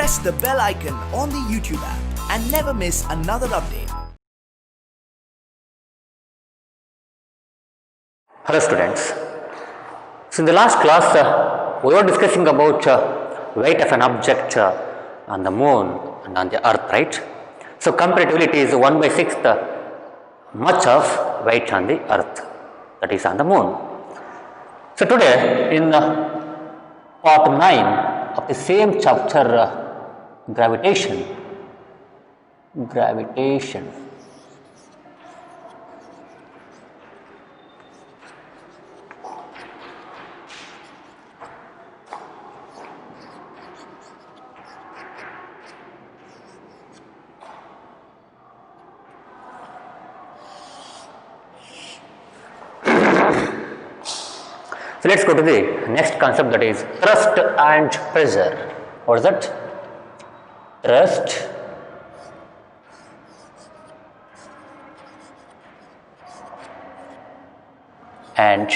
press the bell icon on the YouTube app and never miss another update. Hello students. So in the last class we were discussing about weight of an object on the moon and on the earth, right? So comparatively it is 1/6 much of weight on the earth, that is on the moon. So today in part 9 of the same chapter, gravitation. So let's go to the next concept, that is thrust and pressure. What is that? Thrust and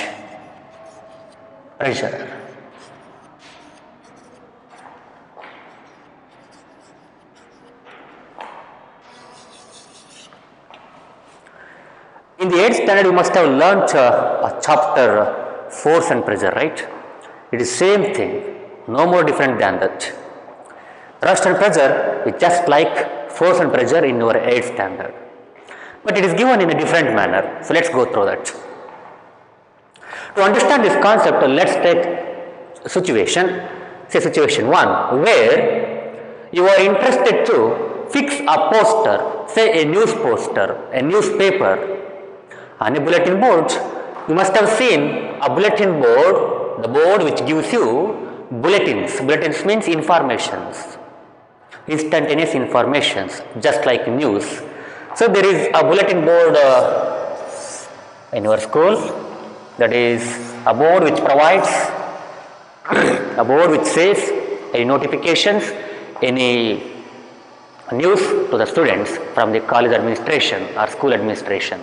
pressure. In the 8th standard you must have learnt a chapter force and pressure, right? It is same thing, no more different than that. Thrust and pressure is just like force and pressure in your 8th standard, but it is given in a different manner. So let's go through that. To understand this concept, let's take a situation, say situation 1, where you are interested to fix a poster, say a news poster, a newspaper on a bulletin board. You must have seen a bulletin board, the board which gives you bulletins. Bulletins means informations, instantaneous informations, just like news. So there is a bulletin board in your school, that is a board which provides, a board which says any notifications, any news to the students from the college administration or school administration.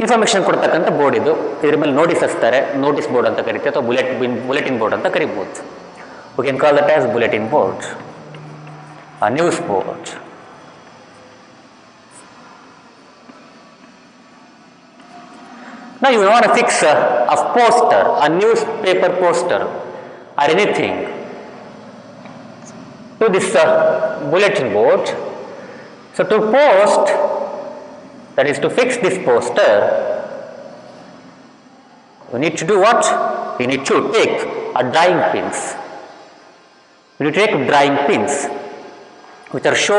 Information ಕೊಡ್ತಕ್ಕಂಥ board ಇದು. ಇದ್ರ ಮೇಲೆ notice ಹಚ್ತಾರೆ, notice board ಅಂತ ಕರಿತೀವಿ ಅಥವಾ bulletin board ಅಂತ ಕರಿಬೋದು. We can call that as bulletin board, a news board. Now you want to fix a poster, a newspaper poster or anything to this bulletin board. So to post, that is to fix this poster, you need to do what? You need to take a drawing pins. You need to take drawing pins which are so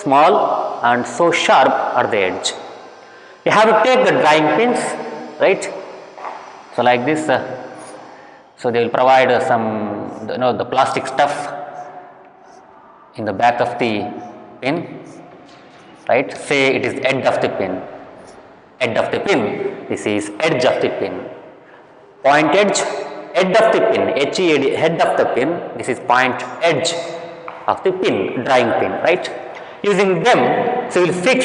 small and so sharp at the edge. You have to take the drawing pins, right? So like this, so they will provide some, the plastic stuff in the back of the pin, right? Say it is edge of the pin. Edge of the pin. This is edge of the pin. Point edge, head of the pin. H-E-A-D, head of the pin. This is point edge of the pin, drawing pin, right? Using them, so we will fix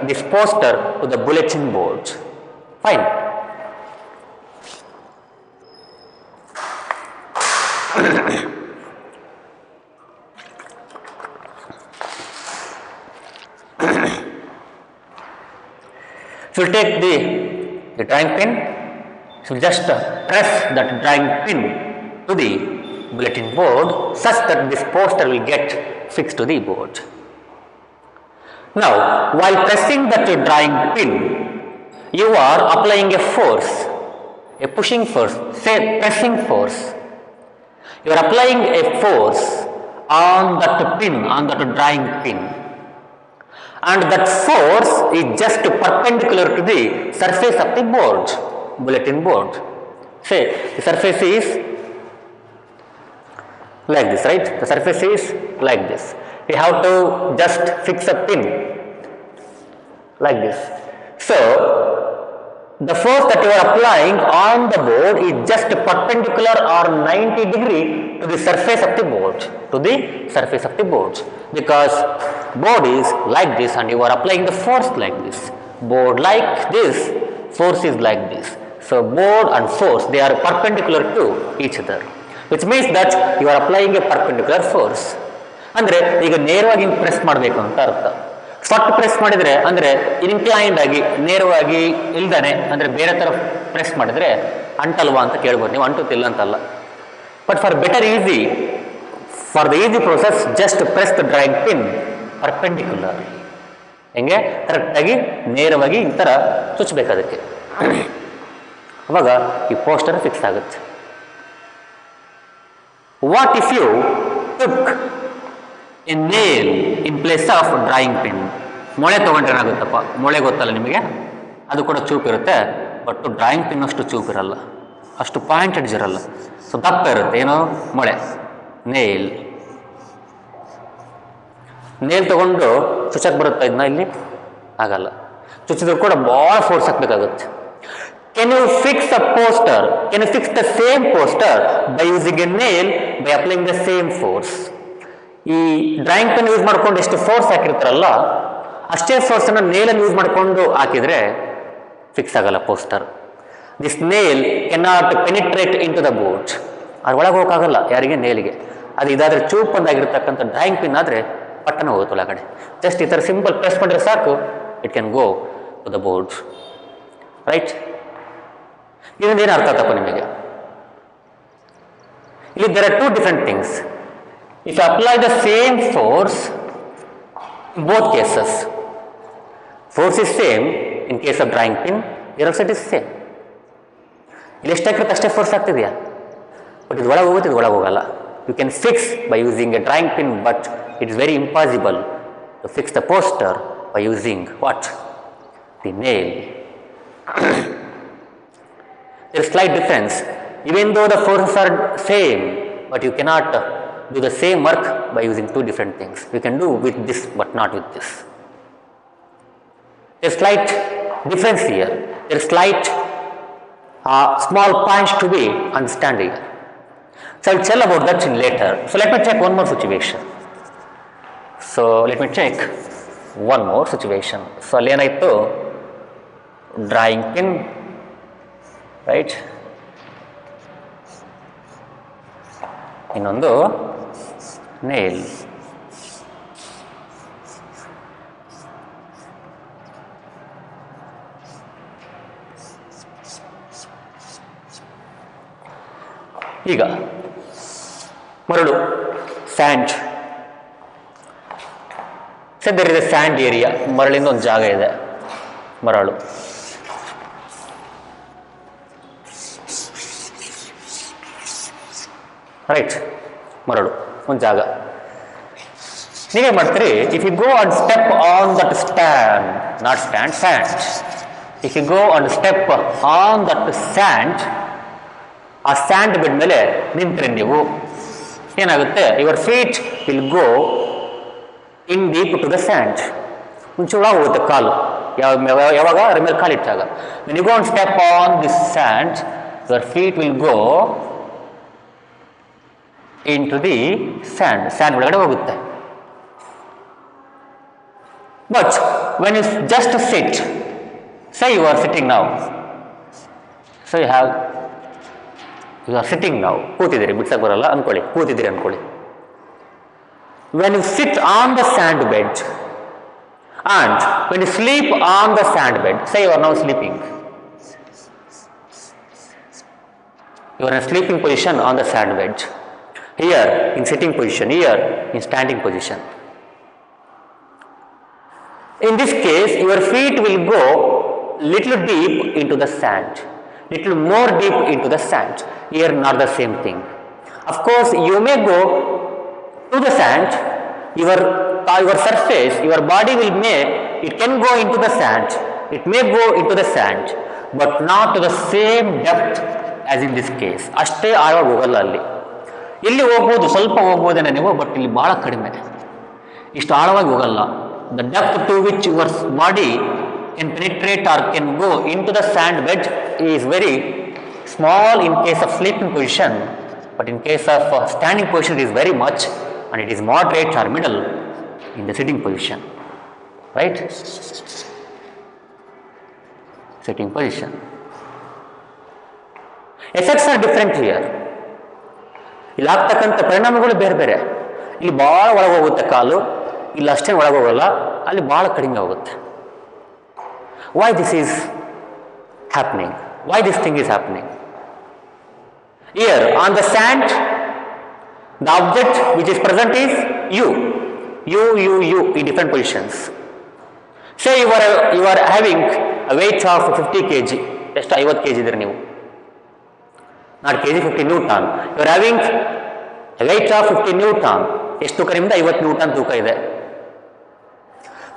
this poster to the bulletin board. Fine. So we will take the drawing pin, so we will just press that drawing pin to the bulletin board such that this poster will get fixed to the board. Now while pressing that drawing pin, you are applying a force, a pushing force, say pressing force. You are applying a force on that pin, on that drawing pin, and that force is just perpendicular to the surface of the board, bulletin board. Say the surface is like this, right? The surface is like this. We have to just fix a pin like this. So the force that you are applying on the board is just perpendicular or 90 degree to the surface of the board, because board is like this and you are applying the force like this. Board like this, force is like this. So board and force, they are perpendicular to each other, which means that you are applying a perpendicular force. ಅಂದರೆ ಈಗ ನೇರವಾಗಿ ಹಿಂಗೆ press ಮಾಡಬೇಕು ಅಂತ ಅರ್ಥ. ಫಟ್ press ಮಾಡಿದರೆ ಅಂದರೆ inclined ಆಗಿ ನೇರವಾಗಿ ಇಲ್ದಾನೆ ಅಂದರೆ ಬೇರೆ ಥರ ಪ್ರೆಸ್ ಮಾಡಿದರೆ ಅಂಟಲ್ವಾ ಅಂತ ಕೇಳ್ಬೋದು ನೀವು, ಅಂಟುತ್ತಿಲ್ಲ ಅಂತಲ್ಲ. But for better easy, for the easy process, just press the drawing pin perpendicular. ಹೆಂಗೆ ಕರೆಕ್ಟಾಗಿ ನೇರವಾಗಿ ಈ ಥರ ಚುಚ್ಚಬೇಕು ಅದಕ್ಕೆ. ಅವಾಗ ಈ ಪೋಸ್ಟರ್ ಫಿಕ್ಸ್ ಆಗುತ್ತೆ. What if you took a nail in place of drawing pin? ಮೊಳೆ ತೊಗೊಂಡ್ರೆ ಏನಾಗುತ್ತಪ್ಪ? ಮೊಳೆ ಗೊತ್ತಲ್ಲ ನಿಮಗೆ, ಅದು ಕೂಡ ಚೂಪಿರುತ್ತೆ. ಬಟ್ ಡ್ರಾಯಿಂಗ್ ಪಿನ್ ಅಷ್ಟು ಚೂಪಿರಲ್ಲ, ಅಷ್ಟು ಪಾಯಿಂಟೆಡ್ಸ್ ಇರಲ್ಲ, ಸೊ ದಪ್ಪ ಇರುತ್ತೆ. ಏನೋ ಮೊಳೆ. ನೇಲ್ ತಗೊಂಡು ಚುಚ್ಚಕ್ಕೆ ಬರುತ್ತಾ ಇದನ್ನ? ಇಲ್ಲಿ ಆಗಲ್ಲ. ಚುಚ್ಚಿದ್ರು ಕೂಡ ಭಾಳ ಫೋರ್ಸ್ ಹಾಕಬೇಕಾಗುತ್ತೆ. Can you fix a poster? Can you fix the same poster by using a nail by applying the same force? ಈ ಡ್ರಾಯಿಂಗ್ ಪೆನ್ ಯೂಸ್ ಮಾಡ್ಕೊಂಡು ಎಷ್ಟು ಫೋರ್ಸ್ ಹಾಕಿರ್ತಾರಲ್ಲ ಅಷ್ಟೇ ಫೋರ್ಸನ್ನು ನೇಲನ್ನು ಯೂಸ್ ಮಾಡಿಕೊಂಡು ಹಾಕಿದರೆ ಫಿಕ್ಸ್ ಆಗಲ್ಲ poster. This nail cannot penetrate into the board. ಅದ್ರ ಒಳಗೆ ಹೋಗೋಕ್ಕಾಗಲ್ಲ ಯಾರಿಗೆ? ನೇಲಿಗೆ. ಅದು ಇದಾದರೆ ಚೂಪ್ ಬಂದಾಗಿರ್ತಕ್ಕಂಥ ಡ್ರಾಯಿಂಗ್ ಪಿನ್ ಆದರೆ ಪಟ್ಟಣ ಹೋಗುತ್ತೆ ಒಳಗಡೆ. ಜಸ್ಟ್ ಈ ಥರ ಸಿಂಪಲ್ ಪ್ರೆಸ್ ಮಾಡಿದ್ರೆ ಸಾಕು, it can go to the board. Right? ಇದರಿಂದ ಏನು ಅರ್ಥ ಆತಪ್ಪ ನಿಮಗೆ? ಇಲ್ಲಿ there are two different things. If you apply the same force in both cases, force is same in case of drawing pin, here set is same. ಇಲ್ಲಿ ಎಷ್ಟಾಗಿರುತ್ತೆ ಅಷ್ಟೇ force ಆಗ್ತಿದೆಯಾ? But ಇದು ಒಳಗೆ ಹೋಗುತ್ತೆ, ಇದು ಒಳಗೆ ಹೋಗಲ್ಲ. You can fix by using a drawing pin, but it is very impossible to fix the poster by using what? The nail. There is slight difference. Even though the forces are same, but you cannot do the same work by using two different things. You can do with this, but not with this. There is slight difference here. There is slight small points to be understand here. So I will tell about that in later. So let me check one more situation. So ಅಲ್ಲಿ ಏನಾಯಿತು? Drawing pin, right, ಇನ್ನೊಂದು nail. ಈಗ ಮರಳು, sand. There is a sand area. ಮರಳಿಂದ ಒಂದು ಜಾಗ ಇದೆ, ಮರಳು. ರೈಟ್? ಮರಳು ಒಂದು ಜಾಗ. ನೀವೇನು ಮಾಡ್ತೀರಿ? If you go and step on that stand, not stand, sand. If you go and step on that sand, ಆ ಸ್ಯಾಂಡ್ ಬೆಡ್ ಮೇಲೆ ನಿಂತ್ರೆ ನೀವು ಏನಾಗುತ್ತೆ? Your feet will go in deep to the sand. ಮುಂಚೆ ಒಳಗೆ ಹೋಗುತ್ತೆ ಕಾಲು. ಯಾವಾಗ ಅದ್ರ ಮೇಲೆ ಕಾಲಿಟ್ಟಾಗ. When you go and step on this sand, your feet will go into the sand. Sand ಒಳಗಡೆ ಹೋಗುತ್ತೆ. But when you just sit, say you are sitting now, so you are sitting now, ಕೂತಿದ್ದೀರಿ, ಬಿಡ್ಸಕ್ಕೆ ಬರಲ್ಲ ಅನ್ಕೊಳ್ಳಿ, ಕೂತಿದ್ದೀರಿ ಅನ್ಕೊಳ್ಳಿ. When you sit on the sand bed and when you sleep on the sand bed, say you are now sleeping, you are in a sleeping position on the sand bed. Here in sitting position, here in standing position. In this case, your feet will go little deep into the sand, little more deep into the sand. Here not the same thing. Of course, you may go to the sand, your surface, your body will it can go into the sand, it may go into the sand, but not to the same depth as in this case. ಅಷ್ಟೇ ಆಳವಾಗಿ ಹೋಗಲ್ಲ ಅಲ್ಲಿ. ಇಲ್ಲಿ ಹೋಗ್ಬೋದು, ಸ್ವಲ್ಪ ಹೋಗ್ಬೋದೇನೆ ನೀವು, but ಇಲ್ಲಿ ಭಾಳ ಕಡಿಮೆ, ಇಷ್ಟು ಆಳವಾಗಿ ಹೋಗಲ್ಲ. The depth to which your body can penetrate or can go into the sand bed is very small in case of sleeping position, but in case of standing position it is very much and it is moderate or middle in the sitting position, right? Sitting position. Effects are different here. ಇಲ್ಲಿ ಆಗ್ತಕ್ಕಂಥ ಪರಿಣಾಮಗಳು ಬೇರೆ ಬೇರೆ. ಇಲ್ಲಿ ಭಾಳ ಒಳಗೆ ಹೋಗುತ್ತೆ ಕಾಲು, ಇಲ್ಲಿ ಅಷ್ಟೇ ಒಳಗೆ ಹೋಗಲ್ಲ, ಅಲ್ಲಿ ಭಾಳ ಕಡಿಮೆ ಹೋಗುತ್ತೆ. Why this is happening? Why this thing is happening? Here on the and the object which is present is you in different positions. Say you are having a weight of 50 kg. ಎಷ್ಟು 50 kg ಇದ್ರಿ ನೀವು, not kg 50 newton. You are having a weight of 50 newton. ಎಷ್ಟು ತೂಕ ನಿಮ್ದು? 50 Newton ತೂಕ ಇದೆ.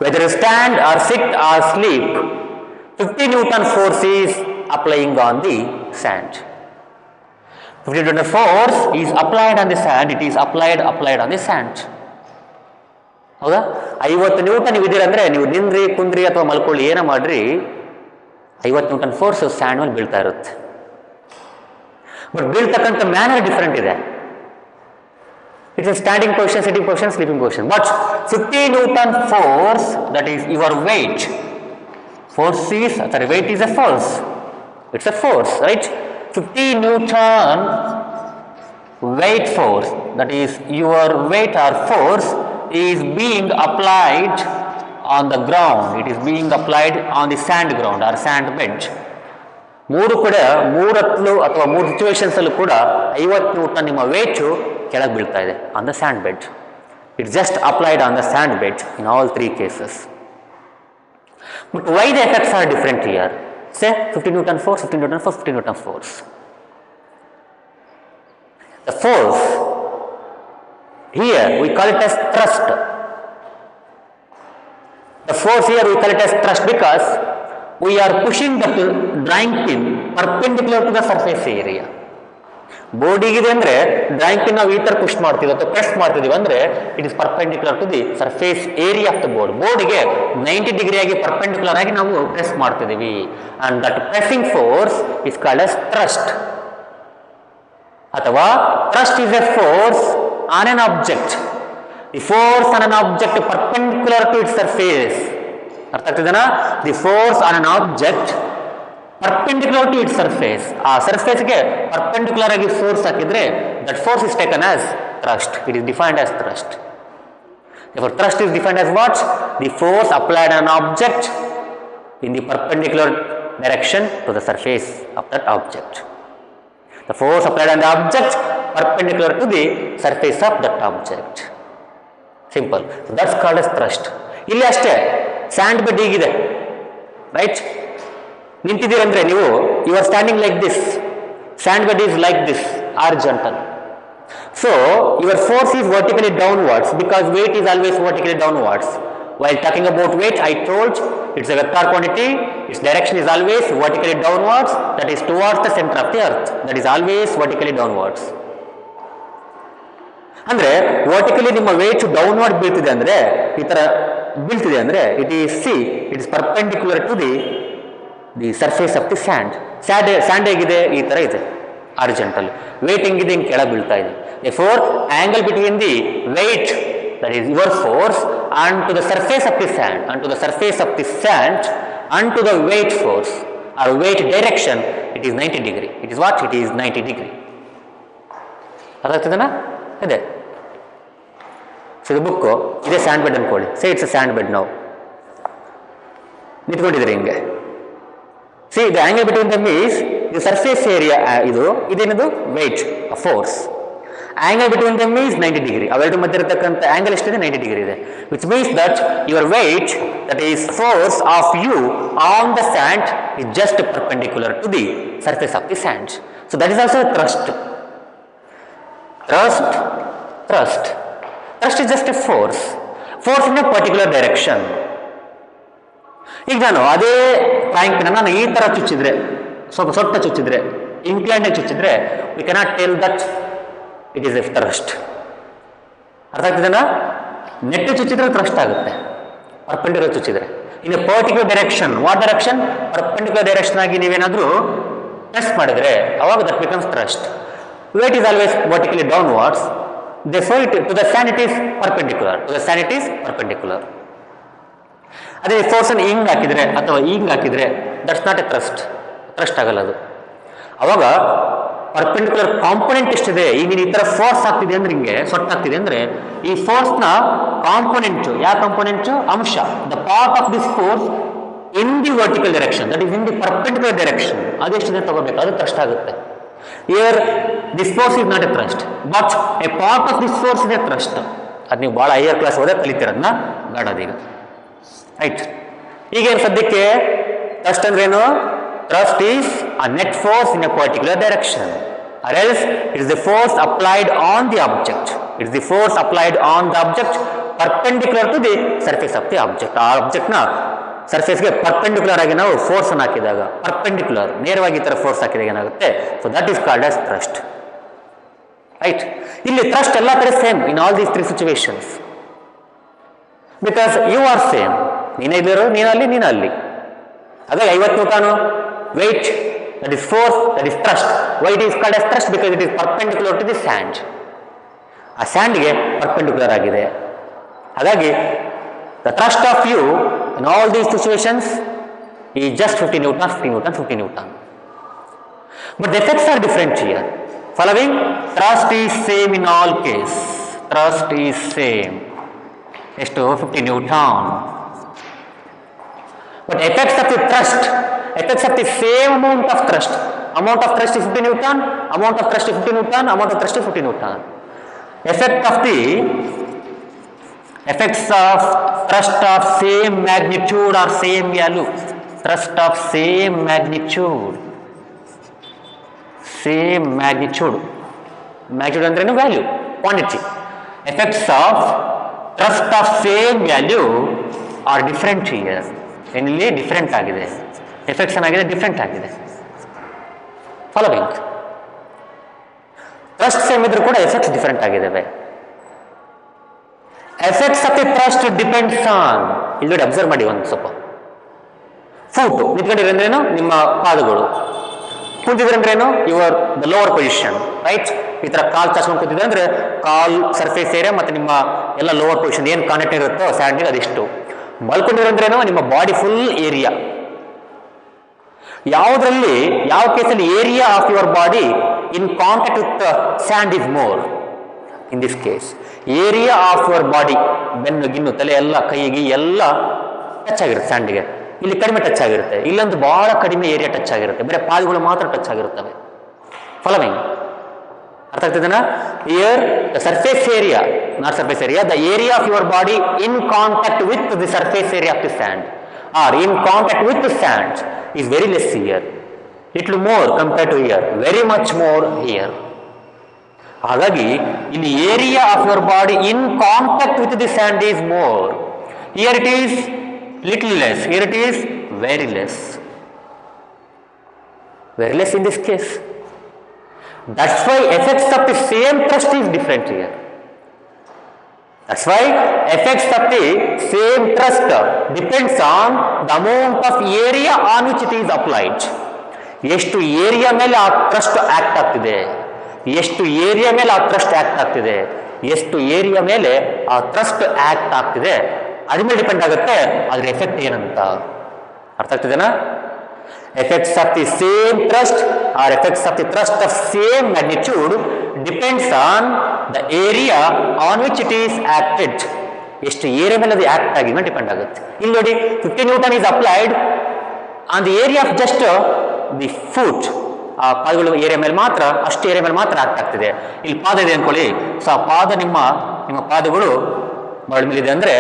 Whether you stand or sit or sleep, 50 Newton force is applying on the sand. 50 Newton force is applied on the sand. It is applied on the sand. ಹೌದಾ? 50 Newton ನೀವು ಇದ್ದೀರಂದ್ರೆ ನೀವು ನಿಂದ್ರಿ ಕುಂದ್ರಿ ಅಥವಾ ಮಲ್ಕೊಳ್ಳಿ ಏನೋ ಮಾಡ್ರಿ, 50 ನ್ಯೂಟನ್ ಫೋರ್ಸ್ ಸ್ಯಾಂಡ್ ಮೇಲೆ ಬೀಳ್ತಾ ಇರುತ್ತೆ. ಬಟ್ ಬೀಳ್ತಕ್ಕಂಥ ಮ್ಯಾನರ್ ಡಿಫರೆಂಟ್ ಇದೆ. It is standing position, sitting position, sleeping position. But 50 Newton force, that is your weight. Weight is a force. It's a force, right? 50 Newton weight force, that is your weight or force, is being applied on the ground. It is being applied on the sand ground or sand bed. ಮೂರತ್ತು ಅಥವಾ ಮೂರು situations ಅಲ್ಲೂ ಕೂಡ 50 Newton ನಿಮ್ಮ weight ಕೆಳಗೆ ಬೀಳ್ತಾ ಇದೆ on the sand bed. It's just applied on the sand bed in all 3 cases. But why the effects are different here? Say 50 Newton force, 50 Newton force, 50 Newton force. The force here we call it as thrust. The force here we call it as thrust because we are pushing the drawing pin perpendicular to the surface area. ಬೋರ್ಡಿಗಿದೆ ಅಂದರೆ drawing pin ನಾವು ಈ ಥರ push ಮಾಡ್ತೀವಿ ಅಥವಾ press ಮಾಡ್ತಿದ್ದೀವಿ ಅಂದರೆ it is perpendicular to the surface area of the board. ಬೋರ್ಡ್ಗೆ 90 degree ಆಗಿ ಪರ್ಪೆಂಡಿಕ್ಯುಲರ್ ಆಗಿ ನಾವು ಪ್ರೆಸ್ ಮಾಡ್ತಿದ್ದೀವಿ. And that pressing force is called as thrust. ಅಥವಾ thrust is a force on an object. The force on an object perpendicular to its surface. ಅರ್ಥ ಆಗ್ತಿದೆನಾ? The force on an object perpendicular to its surface. ಆ ಸರ್ಫೇಸ್ಗೆ perpendicular ಆಗಿ force ಹಾಕಿದ್ರೆ that force is taken as thrust. It is defined as thrust. Therefore thrust is defined as what? The force applied on an object in the perpendicular direction to the surface of that object. The force applied on the object perpendicular to the surface of that object. Simple. So that's called as thrust. ಇಲ್ಲಿ ಅಷ್ಟೇ sand bed ಹೀಗಿದೆ, right? ನಿಂತಿದ್ದೀರಂದ್ರೆ ನೀವು you are standing like this, sand bed is like this, horizontal. So your force is vertically downwards because weight is always vertically downwards. While talking about weight, I told it's a vector quantity. Its direction is always vertically downwards. That is towards the center of the earth. That is always vertically downwards. ಅಂದ್ರೆ vertically ನಿಮ್ಮ weight downward ಬೀಳ್ತಿದೆ ಅಂದ್ರೆ ಈ ತರ ಬೀಳ್ತಿದೆ ಅಂದ್ರೆ it is perpendicular to the surface of the sand. Sand ಹೇಗಿದೆ? ಈ ತರ ಇದೆ, ಆರ್ಜೆಂಟಲ್. ವೇಟ್ ಹೆಂಗಿದೆ? ಹಿಂಗೆ ಕೆಳಗೆ ಬೀಳ್ತಾ ಇದೆ. Therefore angle between the weight, that is your force, and to the surface of the sand, and to the surface of the sand, and to the weight force or weight direction, it is 90 degree. It is what? It is 90 degree. ಅರ್ಥ ಆಗ್ತದನಾ? ಇದೆ. So ಇದು book, ಇದೇ sand bed ಅನ್ಕೊಳ್ಳಿ. Say it's a sand bed. ನಾವು ನಿಂತ್ಕೊಂಡಿದ್ದೀರಿ ಹಿಂಗೆ. See the angle between them is the surface area. ಇದೇನದು? Weight, force. Angle between them is 90 degree. ಅವೆರಡು ಮಧ್ಯೆ ಇರತಕ್ಕಂಥ ಆಂಗಲ್ ಎಷ್ಟಿದೆ? 90 ಡಿಗ್ರಿ ಇದೆ. Which means that your weight, that is force of you on the sand, is just perpendicular to the surface of the sand. So that is also thrust. Thrust is just a force in a particular direction. ಈಗ ನಾನು ಅದೇ drawing pin ನಾನು ಈ ತರ ಚುಚ್ಚಿದ್ರೆ, ಸ್ವಲ್ಪ ಸೊಟ್ಟ ಚುಚ್ಚಿದ್ರೆ, ಇನ್ಕ್ಲೈಂಡ್ ಚುಚ್ಚಿದ್ರೆ, we cannot tell that it is a thrust. ಅರ್ಥ ಆಗ್ತಿದೆನಾ? ನೆಟ್ಟು ಚುಚ್ಚಿದ್ರೆ thrust ಆಗುತ್ತೆ, ಪರ್ಪೆಂಡಿಕ್ಯುಲರ್ ಚುಚ್ಚಿದ್ರೆ. In a particular direction. What direction? Perpendicular direction ಆಗಿ ನೀವೇನಾದ್ರೂ ಪ್ರೆಸ್ ಮಾಡಿದ್ರೆ ಅವಾಗ that becomes thrust. Weight is always vertically downwards. Therefore, to the sand it is perpendicular. To the sand it is perpendicular. ಅದೇ force ಅನ್ನು ಹಿಂಗ್ ಹಾಕಿದ್ರೆ ಅಥವಾ ಹಿಂಗ್ ಹಾಕಿದ್ರೆ ದಟ್ಸ್ ನಾಟ್ ಎ thrust ಆಗಲ್ಲ ಅದು. ಅವಾಗ ಪರ್ಪೆಂಡಿಕ್ಯುಲರ್ ಕಾಂಪೊನೆಂಟ್ ಎಷ್ಟಿದೆ, ಈಗ ಈ ತರ ಫೋರ್ಸ್ ಆಗ್ತಿದೆ ಅಂದ್ರೆ ಹಿಂಗೆ ಸೊಟ್ಟಾಗ್ತಿದೆ ಅಂದ್ರೆ ಈ ಫೋರ್ಸ್ ನ ಕಾಂಪೊನೆಂಟ್, ಯಾವ ಕಾಂಪೊನೆಂಟ್ ಅಂಶ, the part of this force in the vertical direction, that is in the perpendicular direction, ಅದೆಷ್ಟಿದೆ ತಗೋಬೇಕು, ಅದು ಟ್ರಸ್ಟ್ ಆಗುತ್ತೆ. Here this force is not a thrust but a part of this force is a thrust. ಅದು ನೀವು ಬಹಳ higher class ಹೋದಾಗ ಕಲಿತಿರೋದನ್ನ ಬೇಡದೀಗ, right. ಈಗೇನು ಸದ್ಯಕ್ಕೆ ಟ್ರಸ್ಟ್ ಅಂದ್ರೇನು? Thrust is a net force in a particular direction, or else it is the force applied on the object. It is the force applied on the object perpendicular to the surface of the object. ಆ object ನ surface ಗೆ perpendicular ಆಗಿ ನಾವು force ಅನ್ನು ಹಾಕಿದಾಗ, perpendicular ನೇರವಾಗಿ ಈ ತರ ಫೋರ್ಸ್ ಹಾಕಿದಾಗ ಏನಾಗುತ್ತೆ? So that is called as thrust, right. ಇಲ್ಲಿ ಥ್ರಸ್ಟ್ ಎಲ್ಲ ಕಡೆ same in all these 3 situations, because you are same. ನೀನೇ ಇಲ್ಲಿರೋ, ನೀನಲ್ಲಿ, ನೀನಲ್ಲಿ. ಹಾಗಾಗಿ 50 newton weight, that is force, that is thrust. Why it is called as thrust? Because it is perpendicular to the sand. ಆ ಸ್ಯಾಂಡ್ಗೆ perpendicular ಆಗಿದೆ. ಹಾಗಾಗಿ the thrust of you in all these situations is just 50 newton, 50 newton, 50 newton. But the effects are different here. Following, thrust is same in all case. Thrust is same. ಎಷ್ಟು? 50 newton. But effects of the thrust, effects of the same amount of thrust. Amount of thrust is 50 newton, amount of thrust is 50 newton, amount of thrust is 50 newton. Effects of thrust of same magnitude or same value. Thrust of same magnitude. Same magnitude. Magnitude andrenu value, quantity. Effects of thrust of same value are different here. ಇಲ್ಲಿ different ಆಗಿದೆ, effects ಏನಾಗಿದೆ? Different ಆಗಿದೆ. Following, thrust same ಇದ್ರೂ ಕೂಡ effects different ಆಗಿದ್ದಾವೆ. Effects of the thrust depends on, ಇಲ್ಲಿ ನೋಡಿ observe ಮಾಡಿ ಒಂದು ಸ್ವಲ್ಪ. ಫೂಟ್ ನಿಂತ್ಕೊಂಡಿದ್ರೇನು? ನಿಮ್ಮ ಪಾದಗಳು. ಕೂತಿದ್ರೇನು? Your the lower position, right. ಈ ತರ ಕಾಲ್ ಚಾಚ್ಕೊಂಡು ಕೂತಿದ್ರೆ ಅಂದ್ರೆ ಕಾಲ್ ಸರ್ಫೇಸ್ ಏರಿಯಾ ಮತ್ತೆ ನಿಮ್ಮ ಎಲ್ಲ ಲೋವರ್ ಪೊಸಿಷನ್ ಏನು ಕಾಂಟ್ಯಾಕ್ಟ್ ಇರುತ್ತೋ ಸ್ಯಾಂಡಿಗೆ ಅದಿಷ್ಟು. ಮಲ್ಕೊಂಡಿರೋಂದ್ರೇನು? ನಿಮ್ಮ ಬಾಡಿ ಫುಲ್ ಏರಿಯಾ. ಯಾವುದರಲ್ಲಿ, ಯಾವ ಕೇಸಲ್ಲಿ area of your body in contact with sand is more? In this case area of your body, ಬೆನ್ನು ಗಿನ್ನು ತಲೆ ಎಲ್ಲ ಕೈಗೆ ಎಲ್ಲ ಟಚ್ ಆಗಿರುತ್ತೆ ಸ್ಯಾಂಡಿಗೆ. ಇಲ್ಲಿ ಕಡಿಮೆ ಟಚ್ ಆಗಿರುತ್ತೆ, ಇಲ್ಲೊಂದು ಬಹಳ ಕಡಿಮೆ ಏರಿಯಾ ಟಚ್ ಆಗಿರುತ್ತೆ, ಬರೀ ಪಾದಗಳು ಮಾತ್ರ ಟಚ್ ಆಗಿರುತ್ತವೆ. ಫಾಲೋವಿಂಗ್, ಅರ್ಥ ಆಗ್ತದೇನಾ? Here the surface area, not surface area, the area of your body in contact with the surface area of the sand are in contact with the sand is very less here, little more compared to here, very much more here. ಹಾಗಾಗಿ ಇಲ್ಲಿ area of your body in contact with the and is more. Here it is little less, here it is very less. Very less in this case. That's why effects of the same thrust is different here. That's why effects of the same thrust depends on the amount of area on which it is applied. ಎಷ್ಟು area ಮೇಲೆ ಆ thrust act ಆಗ್ತಿದೆ, ಎಷ್ಟು area ಮೇಲೆ ಆ thrust act ಆಗ್ತಿದೆ, ಎಷ್ಟು area ಮೇಲೆ ಆ ಥ್ರಸ್ಟ್ ಆಕ್ಟ್ ಆಗ್ತಿದೆ ಅದ್ರ ಮೇಲೆ ಡಿಪೆಂಡ್ ಆಗುತ್ತೆ ಅದ್ರ ಎಫೆಕ್ಟ್ ಏನಂತ. ಅರ್ಥ ಆಗ್ತಿದೆನಾ? Effects of the same thrust or effects of the thrust of same magnitude depends on the area on which it is acted. ಎಷ್ಟು ಏರಿಯಾ ಮೇಲೆ ಅದು ಆಕ್ಟ್ ಆಗಿದೆ ಡಿಪೆಂಡ್ ಆಗುತ್ತೆ. ಇಲ್ಲಿ ನೋಡಿ 50 Newton is applied on the area of just the foot. ಆ ಪಾದಗಳು area ಮೇಲೆ ಮಾತ್ರ, ಅಷ್ಟು ಏರಿಯಾ ಮೇಲೆ ಮಾತ್ರ ಆಕ್ಟ್ ಆಗ್ತಿದೆ. ಇಲ್ಲಿ ಪಾದ ಇದೆ ಅನ್ಕೊಳ್ಳಿ, ಸೊ ಆ ಪಾದ ನಿಮ್ಮ ಪಾದಗಳು ಮರಳು ಮೇಲಿದೆ ಅಂದ್ರೆ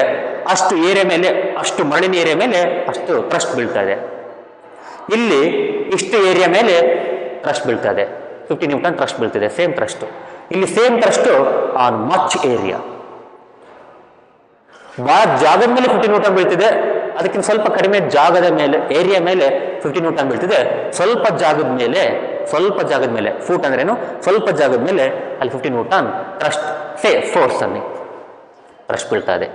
ಅಷ್ಟು ಏರಿಯಾ ಮೇಲೆ, ಅಷ್ಟು ಮರಳಿನ ಏರಿಯಾ ಮೇಲೆ ಅಷ್ಟು ಥ್ರಸ್ಟ್ ಬೀಳ್ತಾ ಇದೆ. ಇಲ್ಲಿ ಇಷ್ಟು ಏರಿಯಾ ಮೇಲೆ ಥ್ರಸ್ಟ್ ಬೀಳ್ತಾ ಇದೆ, 50 ನ್ಯೂಟನ್ ಥ್ರಸ್ಟ್ ಬೀಳ್ತಿದೆ, ಸೇಮ್ ಥ್ರಸ್ಟ್. ಇಲ್ಲಿ same thrust on much area. ಬಹಳ ಜಾಗದ ಮೇಲೆ 50 ನ್ಯೂಟನ್ ಬೀಳ್ತಿದೆ, ಅದಕ್ಕಿಂತ ಸ್ವಲ್ಪ ಕಡಿಮೆ ಜಾಗದ ಮೇಲೆ, ಏರಿಯಾ ಮೇಲೆ 50 ನ್ಯೂಟನ್ ಬೀಳ್ತಿದೆ. ಸ್ವಲ್ಪ ಜಾಗದ ಮೇಲೆ ಫೂಟ್ ಅಂದ್ರೇನು, ಸ್ವಲ್ಪ ಜಾಗದ ಮೇಲೆ ಅಲ್ಲಿ 50 ನ್ಯೂಟನ್ ಥ್ರಸ್ಟ್ ಫೋರ್ಸ್ ಅನ್ನಿ ಥ್ರಸ್ಟ್ ಬೀಳ್ತಾ ಇದೆ.